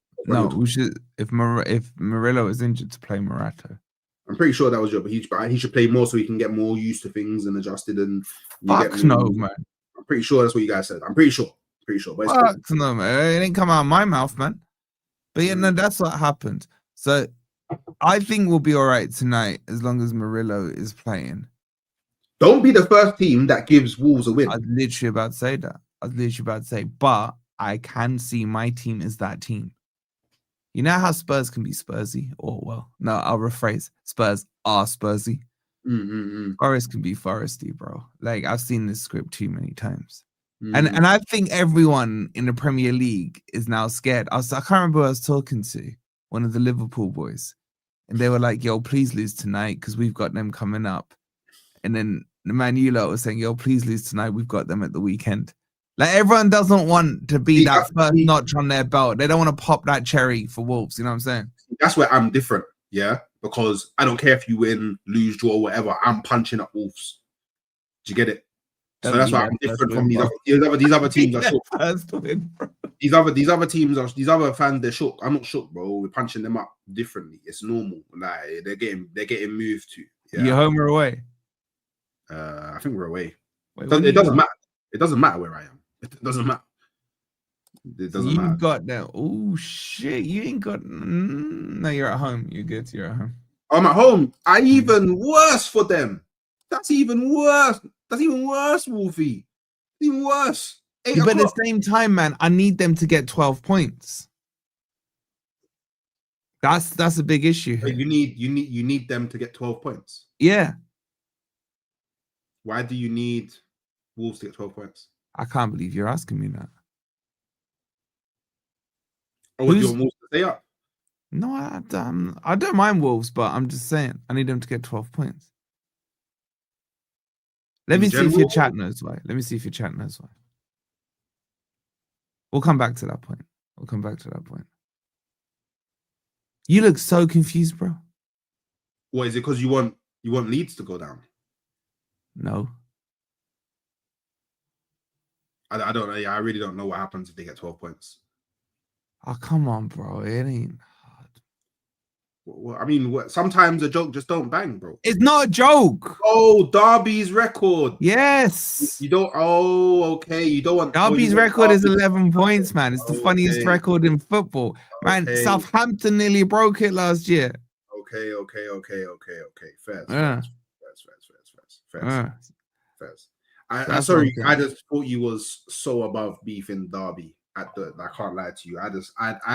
we should if Murillo is injured to play Morata. I'm pretty sure that was your, but he should play more so he can get more used to things and adjusted. And fuck no, man. I'm pretty sure that's what you guys said. I'm pretty sure. But fuck no, man. It didn't come out of my mouth, man. But yeah, no, that's what happened. So I think we'll be all right tonight as long as Murillo is playing. Don't be the first team that gives Wolves a win. I was literally about to say that. But I can see my team is that team. You know how Spurs can be Spursy? Or, well, no, I'll rephrase. Spurs are Spursy. Forest can be Foresty, bro. Like, I've seen this script too many times. And I think everyone in the Premier League is now scared. I can't remember who I was talking to, one of the Liverpool boys. And they were like, yo, please lose tonight because we've got them coming up. And then the Man U lot was saying, yo, please lose tonight. We've got them at the weekend. Like, everyone doesn't want to be that first notch on their belt. They don't want to pop that cherry for Wolves. You know what I'm saying? That's where I'm different, yeah? Because I don't care if you win, lose, draw, whatever. I'm punching at Wolves. Do you get it? So that's why I'm different from these other teams are shook. These other fans, they're shook. I'm not shook, bro. We're punching them up differently. It's normal. Like they're getting moved to. Yeah. You're home or away? I think we're away. It doesn't matter. It doesn't matter where I am. It doesn't matter. It doesn't matter. You got that. Oh shit! You ain't got. No, you're at home. You're good. You're at home. I'm at home. Even worse for them. That's even worse. That's even worse, Wolfie. Even worse. But at the same time, man, I need them to get 12 points. That's a big issue here. You need them to get 12 points. Yeah. Why do you need Wolves to get 12 points? I can't believe you're asking me that. Or would you want Wolves to stay up? No, I don't mind Wolves, but I'm just saying I need them to get 12 points. Let me see if your chat knows why. We'll come back to that point. You look so confused, bro. What is it? Because you want Leeds to go down? No. I don't know. Yeah, I really don't know what happens if they get 12 points. Oh, come on, bro. It ain't hard. Well, I mean, sometimes a joke just don't bang, bro. It's not a joke. Oh, Derby's record. Yes. You don't. Oh, okay. You don't want Derby's record is 11 points, man. It's the funniest record in football, man. Southampton nearly broke it last year. Okay. Fair. Sorry. I just thought you was so above beef in Derby. I can't lie to you. I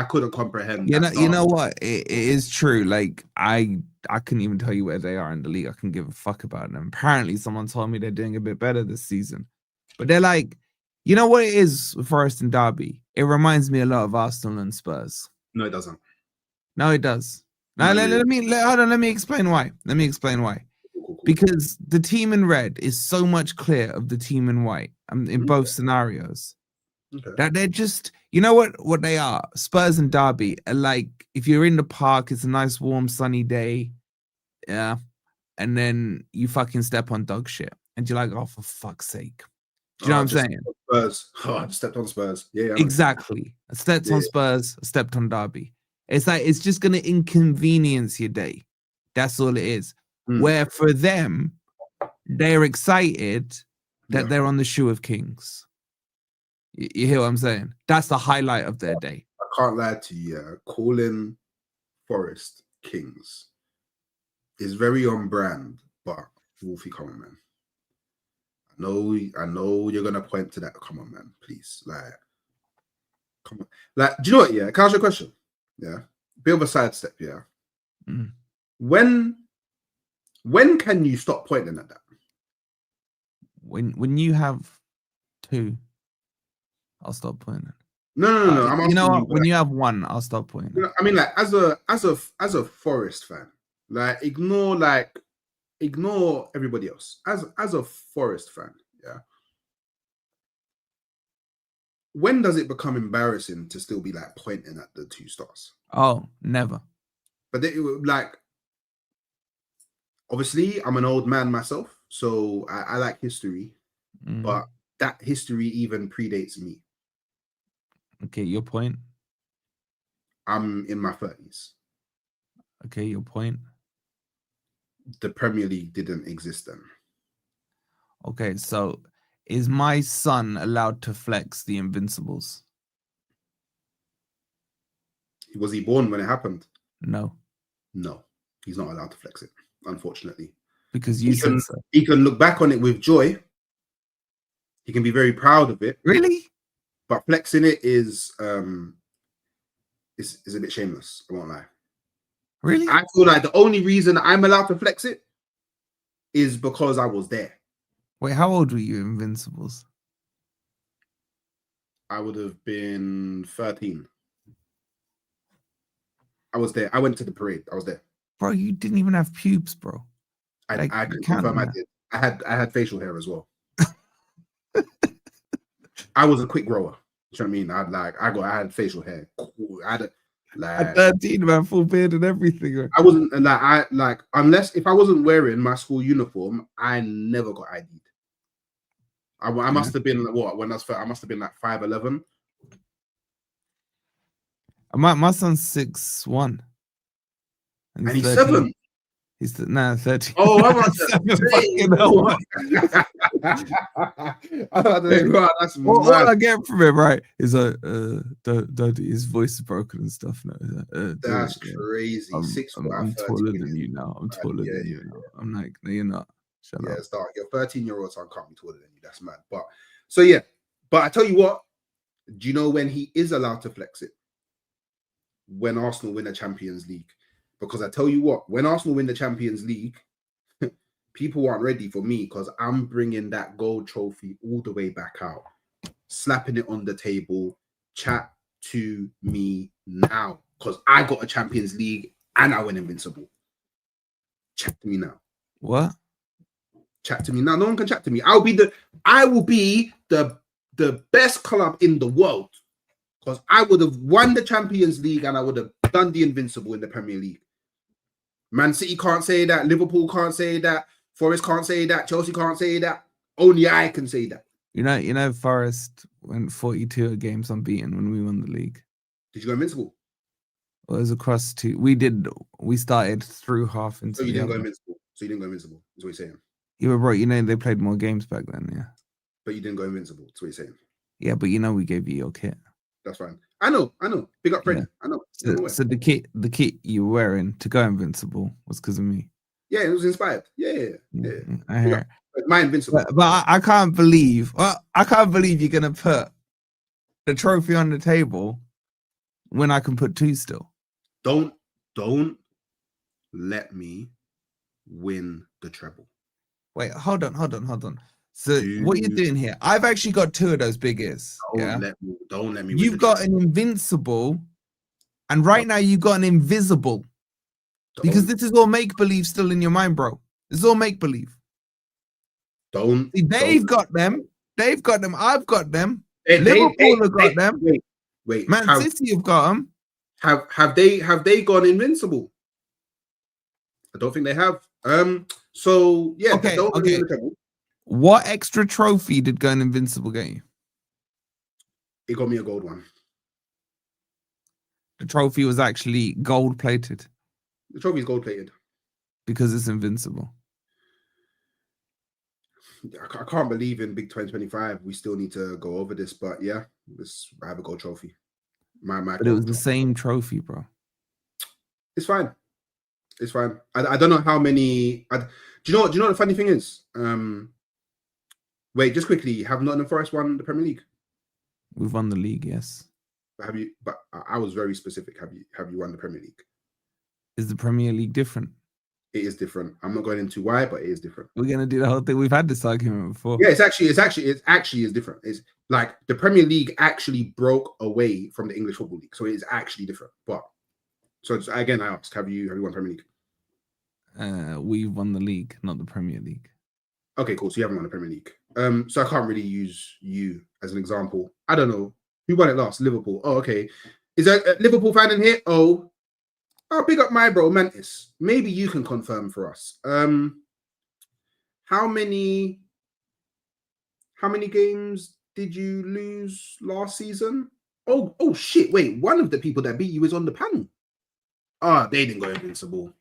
couldn't comprehend. You know what? It is true. Like I couldn't even tell you where they are in the league. I couldn't give a fuck about them. Apparently, someone told me they're doing a bit better this season. But they're like, you know what it is with Forest and Derby? It reminds me a lot of Arsenal and Spurs. No, it doesn't. No, it does. Now let me explain why. Because the team in red is so much clear of the team in white in both scenarios. Okay. That they're just, you know what they are? Spurs and Derby are like, if you're in the park, it's a nice, warm, sunny day. Yeah. And then you fucking step on dog shit. And you're like, oh, for fuck's sake. Do you know what I'm saying? Spurs. Oh, I stepped on Spurs. Yeah. Exactly. I stepped on Spurs, I stepped on Derby. It's like, it's just going to inconvenience your day. That's all it is. Where for them, they're excited that they're on the shoe of kings. You hear what I'm saying? That's the highlight of their day. I can't lie to you. Calling Forest kings is very on brand, but Wolfie, come on, man. I know you're gonna point to that. Come on, man, please. Like, come on. Like, do you know what? Yeah, can I ask you a question? Yeah, bit of a sidestep. Yeah, when When can you stop pointing at that? When you have 2, I'll stop pointing. No. I'm you know asking what? you, When you have 1, I'll stop pointing. I mean, like as a Forest fan, like ignore everybody else. As a Forest fan, yeah. When does it become embarrassing to still be like pointing at the 2 stars? Oh, never. But like, obviously, I'm an old man myself, so I like history, but that history even predates me. Okay, your point. I'm in my 30s. Okay, your point. The Premier League didn't exist then. Okay, so is my son allowed to flex the Invincibles? Was he born when it happened? No. No, he's not allowed to flex it, unfortunately. Because you said so. He can look back on it with joy. He can be very proud of it. Really? But flexing it is a bit shameless, I won't lie. Really? I feel like the only reason I'm allowed to flex it is because I was there. Wait, how old were you, Invincibles? I would have been 13. I was there. I went to the parade. I was there. Bro, you didn't even have pubes, bro. I can confirm I did. I had facial hair as well. I was a quick grower. You know what I mean? I had facial hair. I had at 13, man, full beard and everything. I wasn't unless if I wasn't wearing my school uniform, I never got ID'd. I must have been when I was I must have been like 5'11". My son's 6'1". And he's 7. He's 13. Oh, I'm about to say, that's all I get from him, right, is don't his voice is broken and stuff. No, that's crazy. I'm taller than you now. I'm taller than you now. I'm like, no, you're not. Shut up. Start. Your 13-year-old son can't be taller than you. That's mad. But so yeah. But I tell you what, do you know when he is allowed to flex it? When Arsenal win the Champions League. Because I tell you what, when Arsenal win the Champions League, people aren't ready for me because I'm bringing that gold trophy all the way back out, slapping it on the table. Chat to me now because I got a Champions League and I went invincible. Chat to me now. What? Chat to me now. No one can chat to me. I will be the best club in the world because I would have won the Champions League and I would have done the invincible in the Premier League. Man City can't say that. Liverpool can't say that. Forest can't say that. Chelsea can't say that. Only I can say that. You know, Forest went 42 games unbeaten when we won the league. Did you go invincible? Well, it was across 2. We started through half into. So you didn't go invincible. Is what you're saying. Yeah, bro. You know they played more games back then, yeah. But you didn't go invincible. That's what you're saying. Yeah, but you know we gave you your kit. That's fine. I know. Big up, Freddie. Yeah. I know. So the kit you were wearing to go invincible was because of me. Yeah, it was inspired. Yeah. I hear. My invincible. But I can't believe. I can't believe you're gonna put the trophy on the table when I can put 2 still. Don't let me win the treble. Wait, hold on. So what you're doing here? I've actually got 2 of those big ears. Don't let me. You've got an invincible, and right now you got an invisible. Because this is all make believe still in your mind, bro. This is all make believe. They've got them. I've got them. Liverpool have got them. Wait. Man City have got them. Have they gone invincible? I don't think they have. So yeah. Okay. What extra trophy did going invincible get you? It got me a gold one. The trophy was actually gold plated. The trophy is gold plated because it's invincible. I can't believe in Big 2025 we still need to go over this, but yeah, I have a gold trophy. But it was the same trophy, bro. It's fine. I don't know how many. Do you know what the funny thing is? Wait, just quickly. Have Nottingham Forest won the Premier League? We've won the league, yes. Have you? But I was very specific. Have you won the Premier League? Is the Premier League different? It is different. I'm not going into why, but it is different. We're gonna do the whole thing. We've had this argument before. Yeah, it's actually is different. It's like the Premier League actually broke away from the English Football League, so it is actually different. But so again, I asked, have you won Premier League? We've won the league, not the Premier League. Okay, cool. So you haven't won the Premier League. So I can't really use you as an example. I don't know who won it last. Liverpool. Oh, okay. Is there a Liverpool fan in here? Oh, big up my bro Mantis. Maybe you can confirm for us. How many games did you lose last season? Oh shit! Wait, one of the people that beat you is on the panel. They didn't go invincible.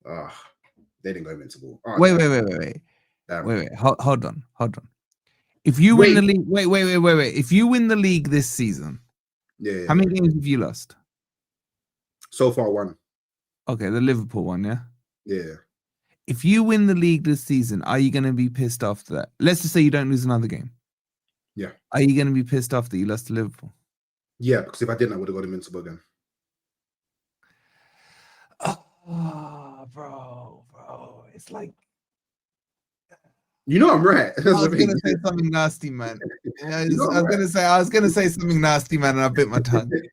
They didn't go invincible. Wait. Hold on. If you win the league, wait. If you win the league this season, yeah. How many games have you lost? So far, one. Okay, the Liverpool one, yeah? Yeah. If you win the league this season, are you going to be pissed off that? Let's just say you don't lose another game. Yeah. Are you going to be pissed off that you lost to Liverpool? Yeah, because if I didn't, I would have got invincible again. Oh, bro. It's like... You know I'm right. I was going to say something nasty, man. I was going to say something nasty, man, and I bit my tongue. Man.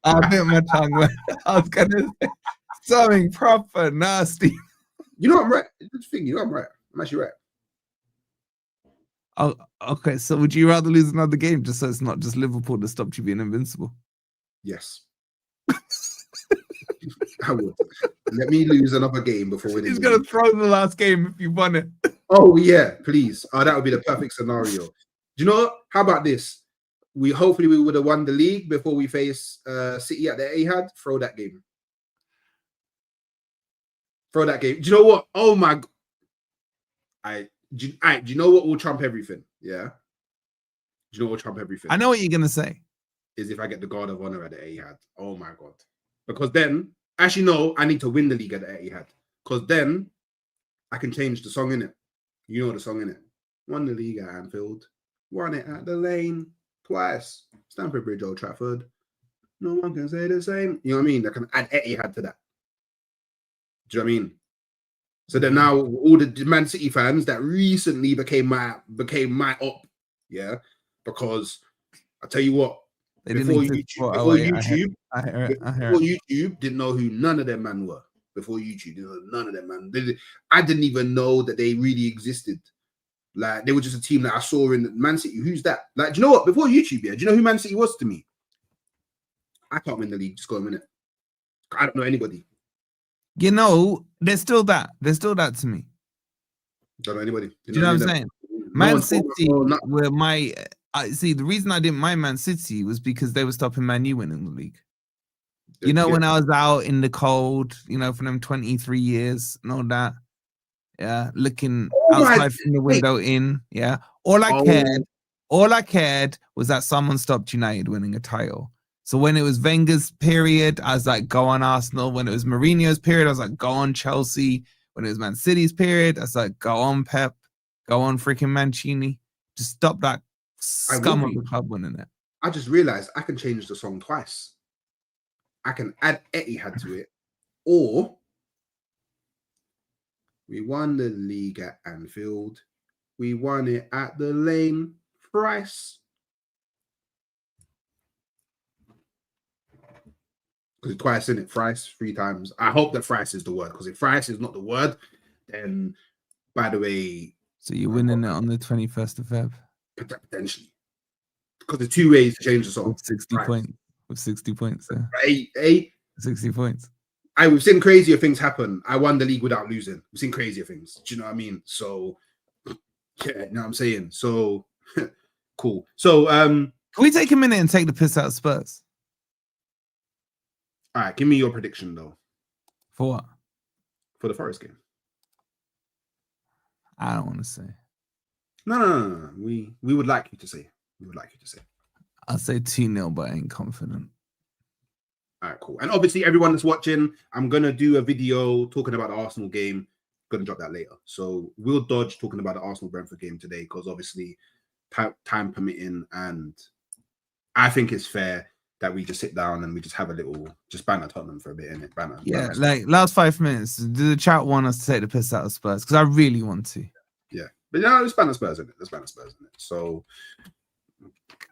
I was going to say something proper nasty. You know I'm right. This thing, you know I'm right. I'm actually right. Oh, okay. So would you rather lose another game just so it's not just Liverpool that stopped you being invincible? Yes. I would. Let me lose another game before winning. He's going to throw the last game if you won it. Oh, yeah, please. That would be the perfect scenario. Do you know what? How about this? Hopefully we would have won the league before we face City at the Etihad. Throw that game. Do you know what? Oh my! Do you know what will trump everything? Yeah. Do you know what will trump everything? I know what you're gonna say. Is if I get the Guard of Honor at the Etihad. Oh my god! Because then, actually, no, I need to win the league at the Etihad. Because then, I can change the song in it. You know the song in it. Won the league at Anfield. Won it at the Lane twice. Stamford Bridge, Old Trafford. No one can say the same. You know what I mean? I can add Etihad to that. Do you know what I mean? So then now all the Man City fans that recently became my op, yeah, because I tell you what, before YouTube didn't know who none of them man were. Before YouTube, none of them man. I didn't even know that they really existed. Like they were just a team that I saw in Man City. Who's that? Like, do you know what? Before YouTube, yeah, do you know who Man City was to me? I can't win the league. Just go a minute. I don't know anybody. You know, there's still that. There's still that to me. Don't know anybody. Do you know what I'm saying? Man City were my... see, the reason I didn't mind Man City was because they were stopping Man U winning the league. You know, when I was out in the cold, you know, for them 23 years and all that. Yeah, looking outside from the window in. Yeah. All I cared was that someone stopped United winning a title. So when it was Wenger's period, I was like, go on Arsenal. When it was Mourinho's period, I was like, go on Chelsea. When it was Man City's period, I was like, go on Pep. Go on freaking Mancini. Just stop that scum of the club winning it. I just realized I can change the song twice. I can add Etihad to it. Or we won the league at Anfield. We won it at the Lane thrice. Because twice in it, thrice, 3 times. I hope that thrice is the word. Because if thrice is not the word, then by the way. So you're winning it on the 21st of Feb? Potentially. Because there's 2 ways to change the song. With 60 points. With 60 points. Yeah. 60 points. We've seen crazier things happen. I won the league without losing. We've seen crazier things. Do you know what I mean? So, yeah, you know what I'm saying? So, cool. So, can we take a minute and take the piss out of Spurs? All right, give me your prediction, though. For what? For the Forest game. I don't want to say. No. We would like you to say. I'll say 2-0, but I ain't confident. All right, cool. And obviously, everyone that's watching, I'm going to do a video talking about the Arsenal game. Going to drop that later. So we'll dodge talking about the Arsenal-Brentford game today because obviously time permitting, and I think it's fair that we just sit down and we just have a little, just banter Tottenham for a bit, innit? Banter. Yeah, banter. like last 5 minutes, do the chat want us to take the piss out of Spurs? Because I really want to. Yeah, but it's Banter Spurs, isn't it? It's Banter Spurs, isn't it? So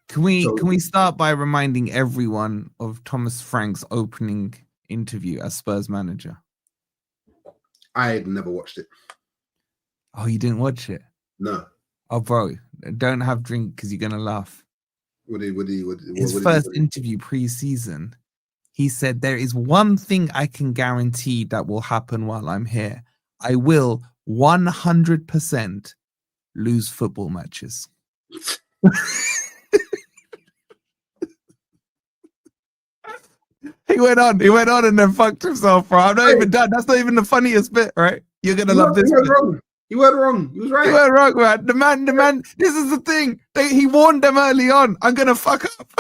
can we start by reminding everyone of Thomas Frank's opening interview as Spurs manager? I had never watched it. Oh, you didn't watch it? No. Oh, bro, don't have drink because you're gonna laugh. His first interview pre-season, he said, "There is one thing I can guarantee that will happen while I'm here. I will 100% lose football matches." He went on and then fucked himself, bro. I'm not even done. That's not even the funniest bit, right? You're gonna love this bit. You weren't wrong. You was right. You weren't wrong, man. The man. This is the thing. He warned them early on. I'm gonna fuck up.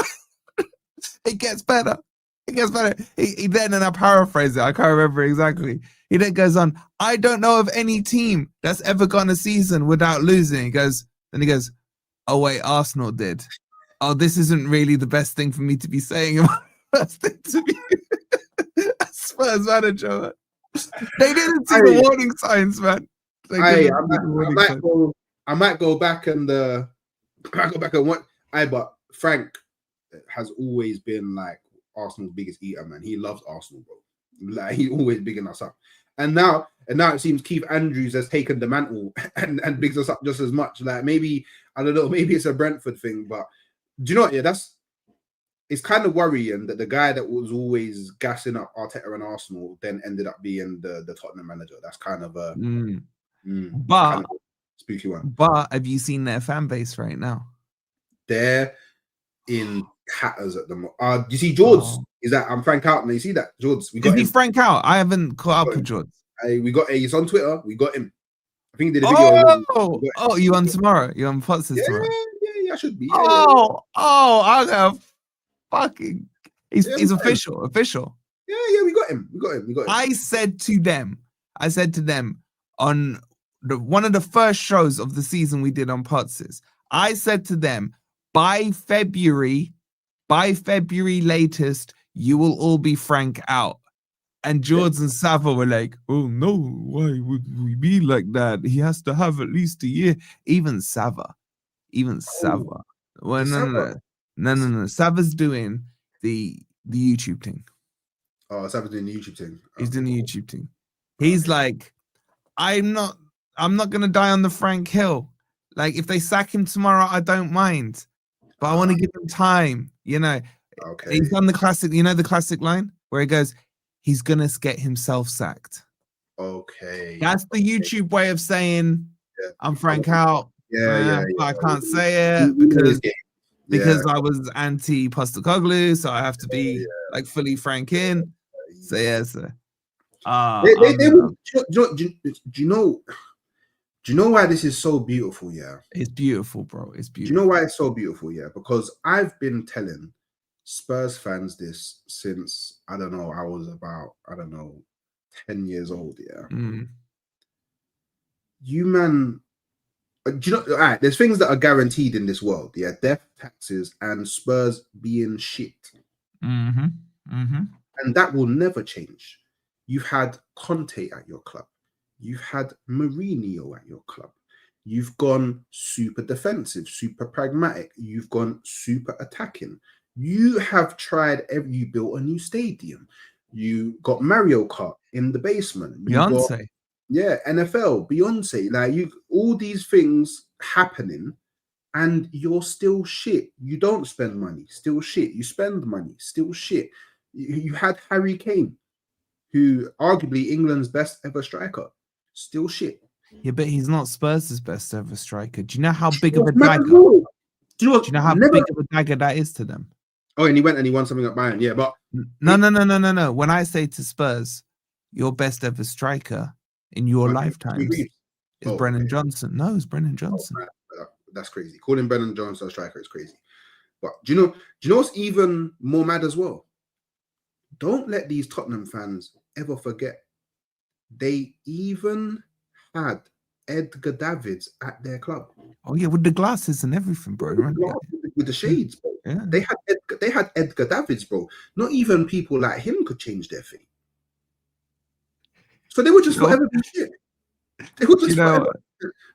It gets better. It gets better. He then, and I paraphrase it, I can't remember exactly. He then goes on, "I don't know of any team that's ever gone a season without losing." He goes, "Oh wait, Arsenal did. Oh, this isn't really the best thing for me to be saying about first interview." Spurs manager, man. They didn't see the warning signs, man. I might go back and what. But Frank has always been like Arsenal's biggest eater, man. He loves Arsenal, bro. Like he always bigging us up. And now it seems Keith Andrews has taken the mantle and bigs us up just as much. Like maybe, I don't know, maybe it's a Brentford thing, but do you know what? Yeah, it's kind of worrying that the guy that was always gassing up Arteta and Arsenal then ended up being the Tottenham manager. That's kind of a but kind of spooky one. But have you seen their fan base right now? They're in tatters at the moment. You see George? Is that I'm Frank out? And you see that George? We got him. Frank out. I haven't caught up with George. He's on Twitter. We got him. I think he did a video. You on tomorrow? You on Pots tomorrow? Yeah, I should be. I have fucking. He's official. Yeah, we got him. I said to them on one of the first shows of the season we did on Pots. I said to them, by February latest, you will all be Frank out. And George and Sava were like, "Oh no, why would we be like that? He has to have at least a year." Even Sava. Well, no. Sava's doing the YouTube thing. Oh, Sava's doing the YouTube thing. He's doing the YouTube thing. He's like, I'm not gonna die on the Frank Hill. Like, if they sack him tomorrow, I don't mind. But I want to give him time, you know. Okay. He's done the classic, the classic line where he goes, he's gonna get himself sacked. Okay. That's the YouTube way of saying I'm Frank out. Yeah. But I can't say it because I was anti Postecoglou, so I have to be like fully Frank in. So do you know why this is so beautiful? Yeah, it's beautiful, bro. It's beautiful. Do you know why it's so beautiful? Yeah, because I've been telling Spurs fans this since I was about 10 years old. Yeah, you man. Do you know? All right, there's things that are guaranteed in this world. Yeah, death, taxes, and Spurs being shit. And that will never change. You've had Conte at your club. You've had Mourinho at your club. You've gone super defensive, super pragmatic. You've gone super attacking. You have tried you built a new stadium. You got Mario Kart in the basement. Beyonce. NFL, Beyonce. Like all these things happening, and you're still shit. You don't spend money, still shit. You spend money, still shit. You had Harry Kane, who arguably England's best ever striker, still shit. Yeah, but he's not Spurs' best ever striker. Do you know how big of a dagger? Do you know how big of a dagger that is to them? Oh, and he won something at Bayern. Yeah, but no. When I say to Spurs, your best ever striker in your lifetimes is Brennan Johnson. No, it's Brennan Johnson. That's crazy. Calling Brennan Johnson a striker is crazy. But do you know what's even more mad as well? Don't let these Tottenham fans ever forget. They even had Edgar Davids at their club. Oh yeah, with the glasses and everything, bro. With the shades, bro. Yeah. They had they had Edgar Davids, bro. Not even people like him could change their thing. So they would just forever be shit. They would just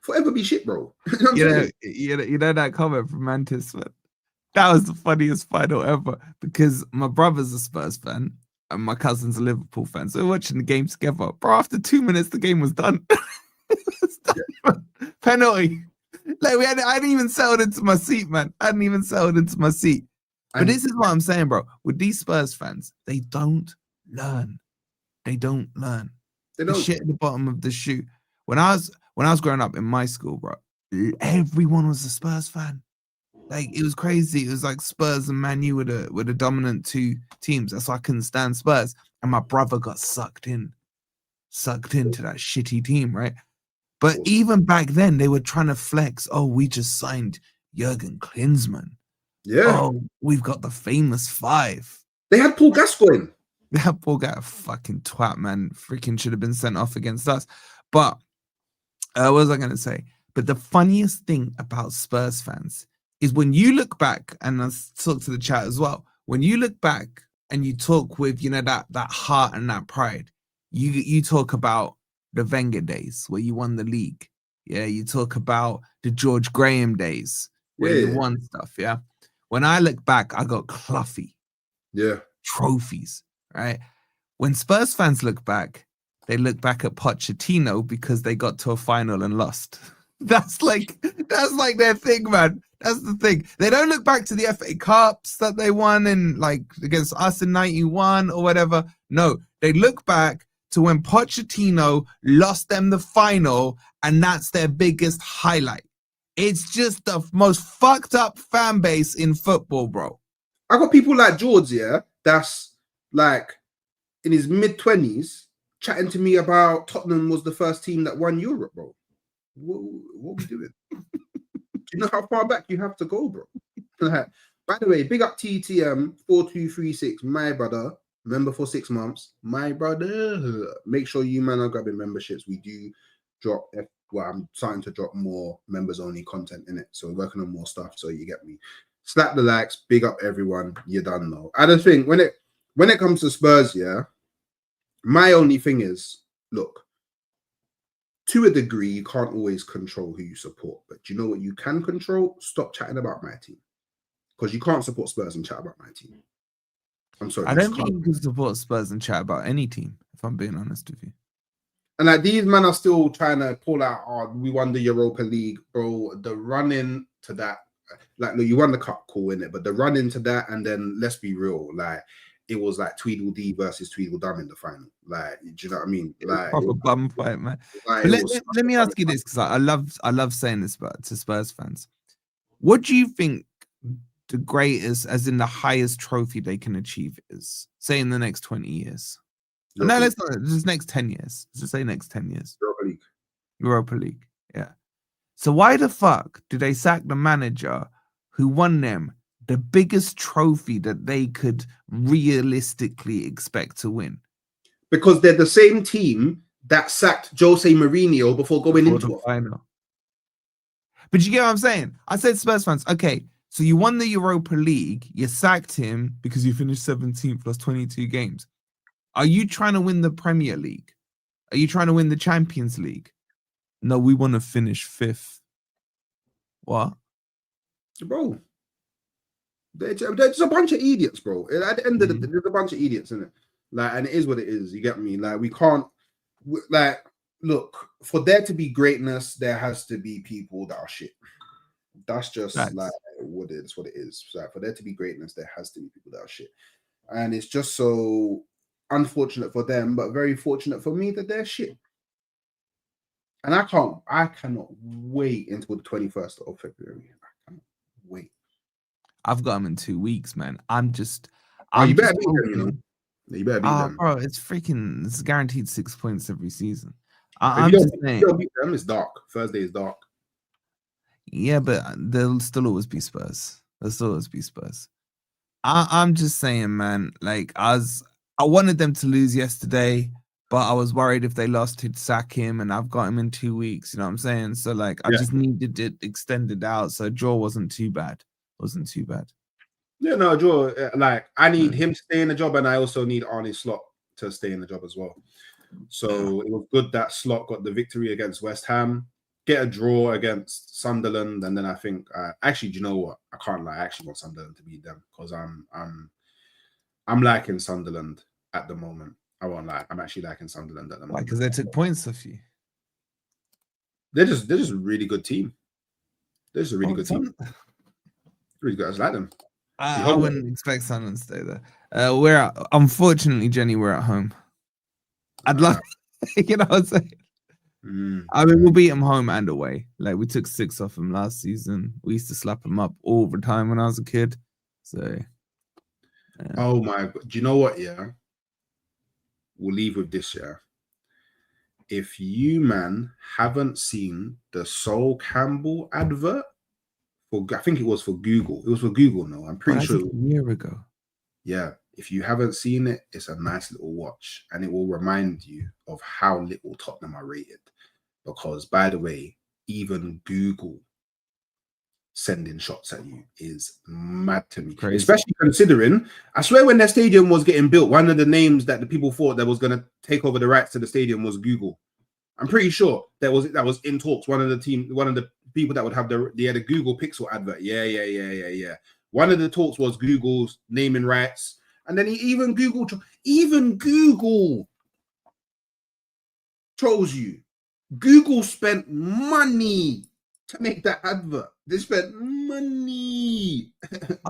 forever be shit, bro. You know that comment from Mantis, man? That was the funniest final ever because my brother's a Spurs fan and my cousin's a Liverpool fan. So we're watching the game together. Bro, after 2 minutes, the game was done. It was done. Penalty. Like I hadn't even settled into my seat, man. I hadn't even settled into my seat. But this is what I'm saying, bro. With these Spurs fans, they don't learn. They don't learn. The shit at the bottom of the shoe. When I was growing up in my school, bro, everyone was a Spurs fan. Like it was crazy. It was like Spurs and Man U were the dominant two teams. That's why I couldn't stand Spurs. And my brother got sucked into that shitty team, right? But even back then, they were trying to flex. Oh, we just signed Jurgen Klinsmann. Yeah. Oh, we've got the famous five. They had Paul Gascoigne. They had Paul Gascoigne, fucking twat, man. Freaking should have been sent off against us. But what was I going to say? But the funniest thing about Spurs fans is when you look back, and I talk to the chat as well, when you look back and you talk with, that heart and that pride, you talk about the Wenger days where you won the league. Yeah, you talk about the George Graham days where you won stuff, yeah? When I look back, I got Cloughie. Yeah. Trophies, right? When Spurs fans look back, they look back at Pochettino because they got to a final and lost. That's like their thing, man. That's the thing. They don't look back to the FA Cups that they won in like against us in 91 or whatever. No, they look back to when Pochettino lost them the final, and that's their biggest highlight. It's just the most fucked up fan base in football, bro. I got people like George, yeah, that's like in his mid-20s chatting to me about Tottenham was the first team that won Europe, bro. What are we doing? Do you know how far back you have to go, bro? By the way, big up TTM 4236, my brother. Member for 6 months, my brother. Make sure you man are grabbing memberships. We do drop. I'm starting to drop more members only content in it, so we're working on more stuff. So you get me. Slap the likes. Big up everyone. You're done though. I don't think when it comes to Spurs, yeah. My only thing is, look. To a degree, you can't always control who you support, but do you know what you can control? Stop chatting about my team, because you can't support Spurs and chat about my team. I'm sorry. I don't think you can support Spurs and chat about any team, if I'm being honest with you. And like these men are still trying to pull out, oh, we won the Europa League, bro. The run in to that, like, look, you won the cup, cool, innit? But the run into that, and then let's be real, like, it was like Tweedledee versus Tweedledum in the final. Like, do you know what I mean? Like, proper bum fight, man. Like, let me ask you this, because I love saying this to Spurs fans. What do you think the greatest, as in the highest trophy they can achieve is, say, in the next 20 years? No, let's not. Just next 10 years. Let's just say next 10 years. Europa League. Yeah. So why the fuck do they sack the manager who won them the biggest trophy that they could realistically expect to win? Because they're the same team that sacked Jose Mourinho before going into a final. But you get what I'm saying? I said Spurs fans, okay, so you won the Europa League, you sacked him because you finished 17th plus 22 games. Are you trying to win the Premier League? Are you trying to win the Champions League? No, we want to finish 5th. What? Bro, there's a bunch of idiots, bro. At the end of the day, there's a bunch of idiots in it. Like, and it is what it is. You get me? Like, we can't, like, look, for there to be greatness, there has to be people that are shit. That's just like what it is. So for there to be greatness, there has to be people that are shit. And it's just so unfortunate for them, but very fortunate for me that they're shit. And I cannot wait until the 21st of February. I cannot wait. I've got them in 2 weeks, man. You better beat them, you know. You better beat them. Bro, it's guaranteed 6 points every season. I'm just saying. If you beat them, it's dark. Thursday is dark. Yeah, but there'll still always be Spurs. I'm just saying, man, like, I wanted them to lose yesterday, but I was worried if they lost, he'd sack him, and I've got him in 2 weeks, you know what I'm saying? So, like, I just needed it extended out, so draw wasn't too bad. Yeah, no, Joe. Like, I need him to stay in the job, and I also need Arne Slot to stay in the job as well. So it was good that Slot got the victory against West Ham, get a draw against Sunderland, and then I think actually, do you know what? I can't lie. I actually want Sunderland to beat them because I'm liking Sunderland at the moment. I won't lie. I'm actually liking Sunderland at the moment. Because they took points off you. They're just a really good team. They're just a really good team. Really good. I just like them. I wouldn't expect Sunderland to stay there. Unfortunately, Jenny, we're at home. I'd love, you know what I'm saying? I mean, we'll beat them home and away. Like, we took 6 off them last season. We used to slap them up all the time when I was a kid. So, oh my God. Do you know what? Yeah. We'll leave with this, yeah. If you, man, haven't seen the Sol Campbell advert, I think it was for Google. It was for Google, no? I'm pretty sure. A year ago. Yeah. If you haven't seen it, it's a nice little watch. And it will remind you of how little Tottenham are rated. Because, by the way, even Google sending shots at you is mad to me. Crazy. Especially considering, I swear when their stadium was getting built, one of the names that the people thought that was going to take over the rights to the stadium was Google. I'm pretty sure that was in talks. One of the people that would have the Google Pixel advert. Yeah. One of the talks was Google's naming rights. And then even Google trolls you. Google spent money to make that advert. They spent money.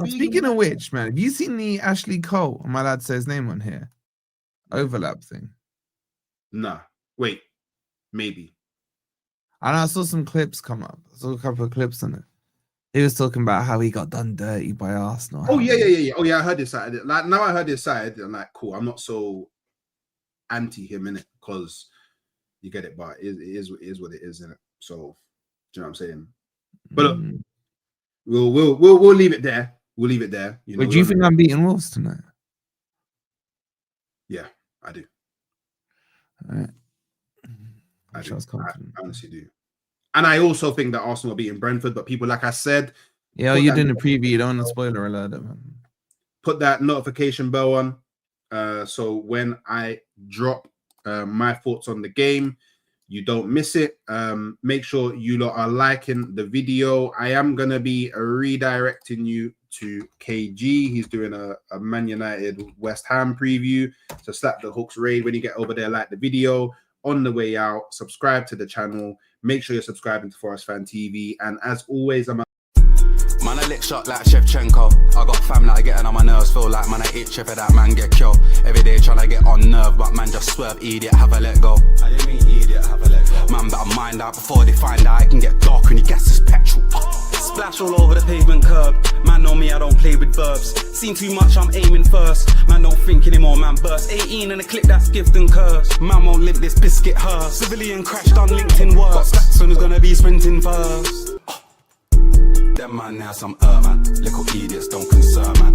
Speaking of which, man, have you seen the Ashley Cole? Am I allowed to say his name on here? Overlap thing. Nah. Wait. Maybe. And I saw some clips come up. I saw a couple of clips on it. He was talking about how he got done dirty by Arsenal. Oh, yeah. Oh, yeah, I heard this side. Like, now I heard this side, I'm like, cool. I'm not so anti him, innit? Because you get it, but it is what it is, innit? So, do you know what I'm saying? But look, we'll leave it there. We'll leave it there. You know, but do you think I'm beating Wolves tonight? Yeah, I do. All right. I honestly do. And I also think that Arsenal are beating Brentford, but people, like I said... Yeah, you're doing a preview. You don't want to spoiler alert, man. Put that notification bell on. So when I drop my thoughts on the game, you don't miss it. Make sure you lot are liking the video. I am going to be redirecting you to KG. He's doing a Man United West Ham preview. So slap the hooks raid when you get over there, like the video. On the way out, subscribe to the channel. Make sure you're subscribing to Forest Fan TV. And as always, man, I lick shot like Shevchenko. I got fam that I getting on my nerves. Feel like man, I itch if that man get killed. Every day trying to get on nerve, but man just swerve, idiot, have a let go. I didn't mean idiot, have a let go. Man better mind out before they find out. I can get dark when you gas this petrol. Splash all over the pavement curb. Man know me, I don't play with verbs. Seen too much, I'm aiming first. Man don't think anymore, man burst. 18 and a clip that's gift and curse. Man won't limp this biscuit her. Civilian crashed on LinkedIn work. Got stacks on who's gonna be sprinting first. Them man now some man. Little idiots don't concern man.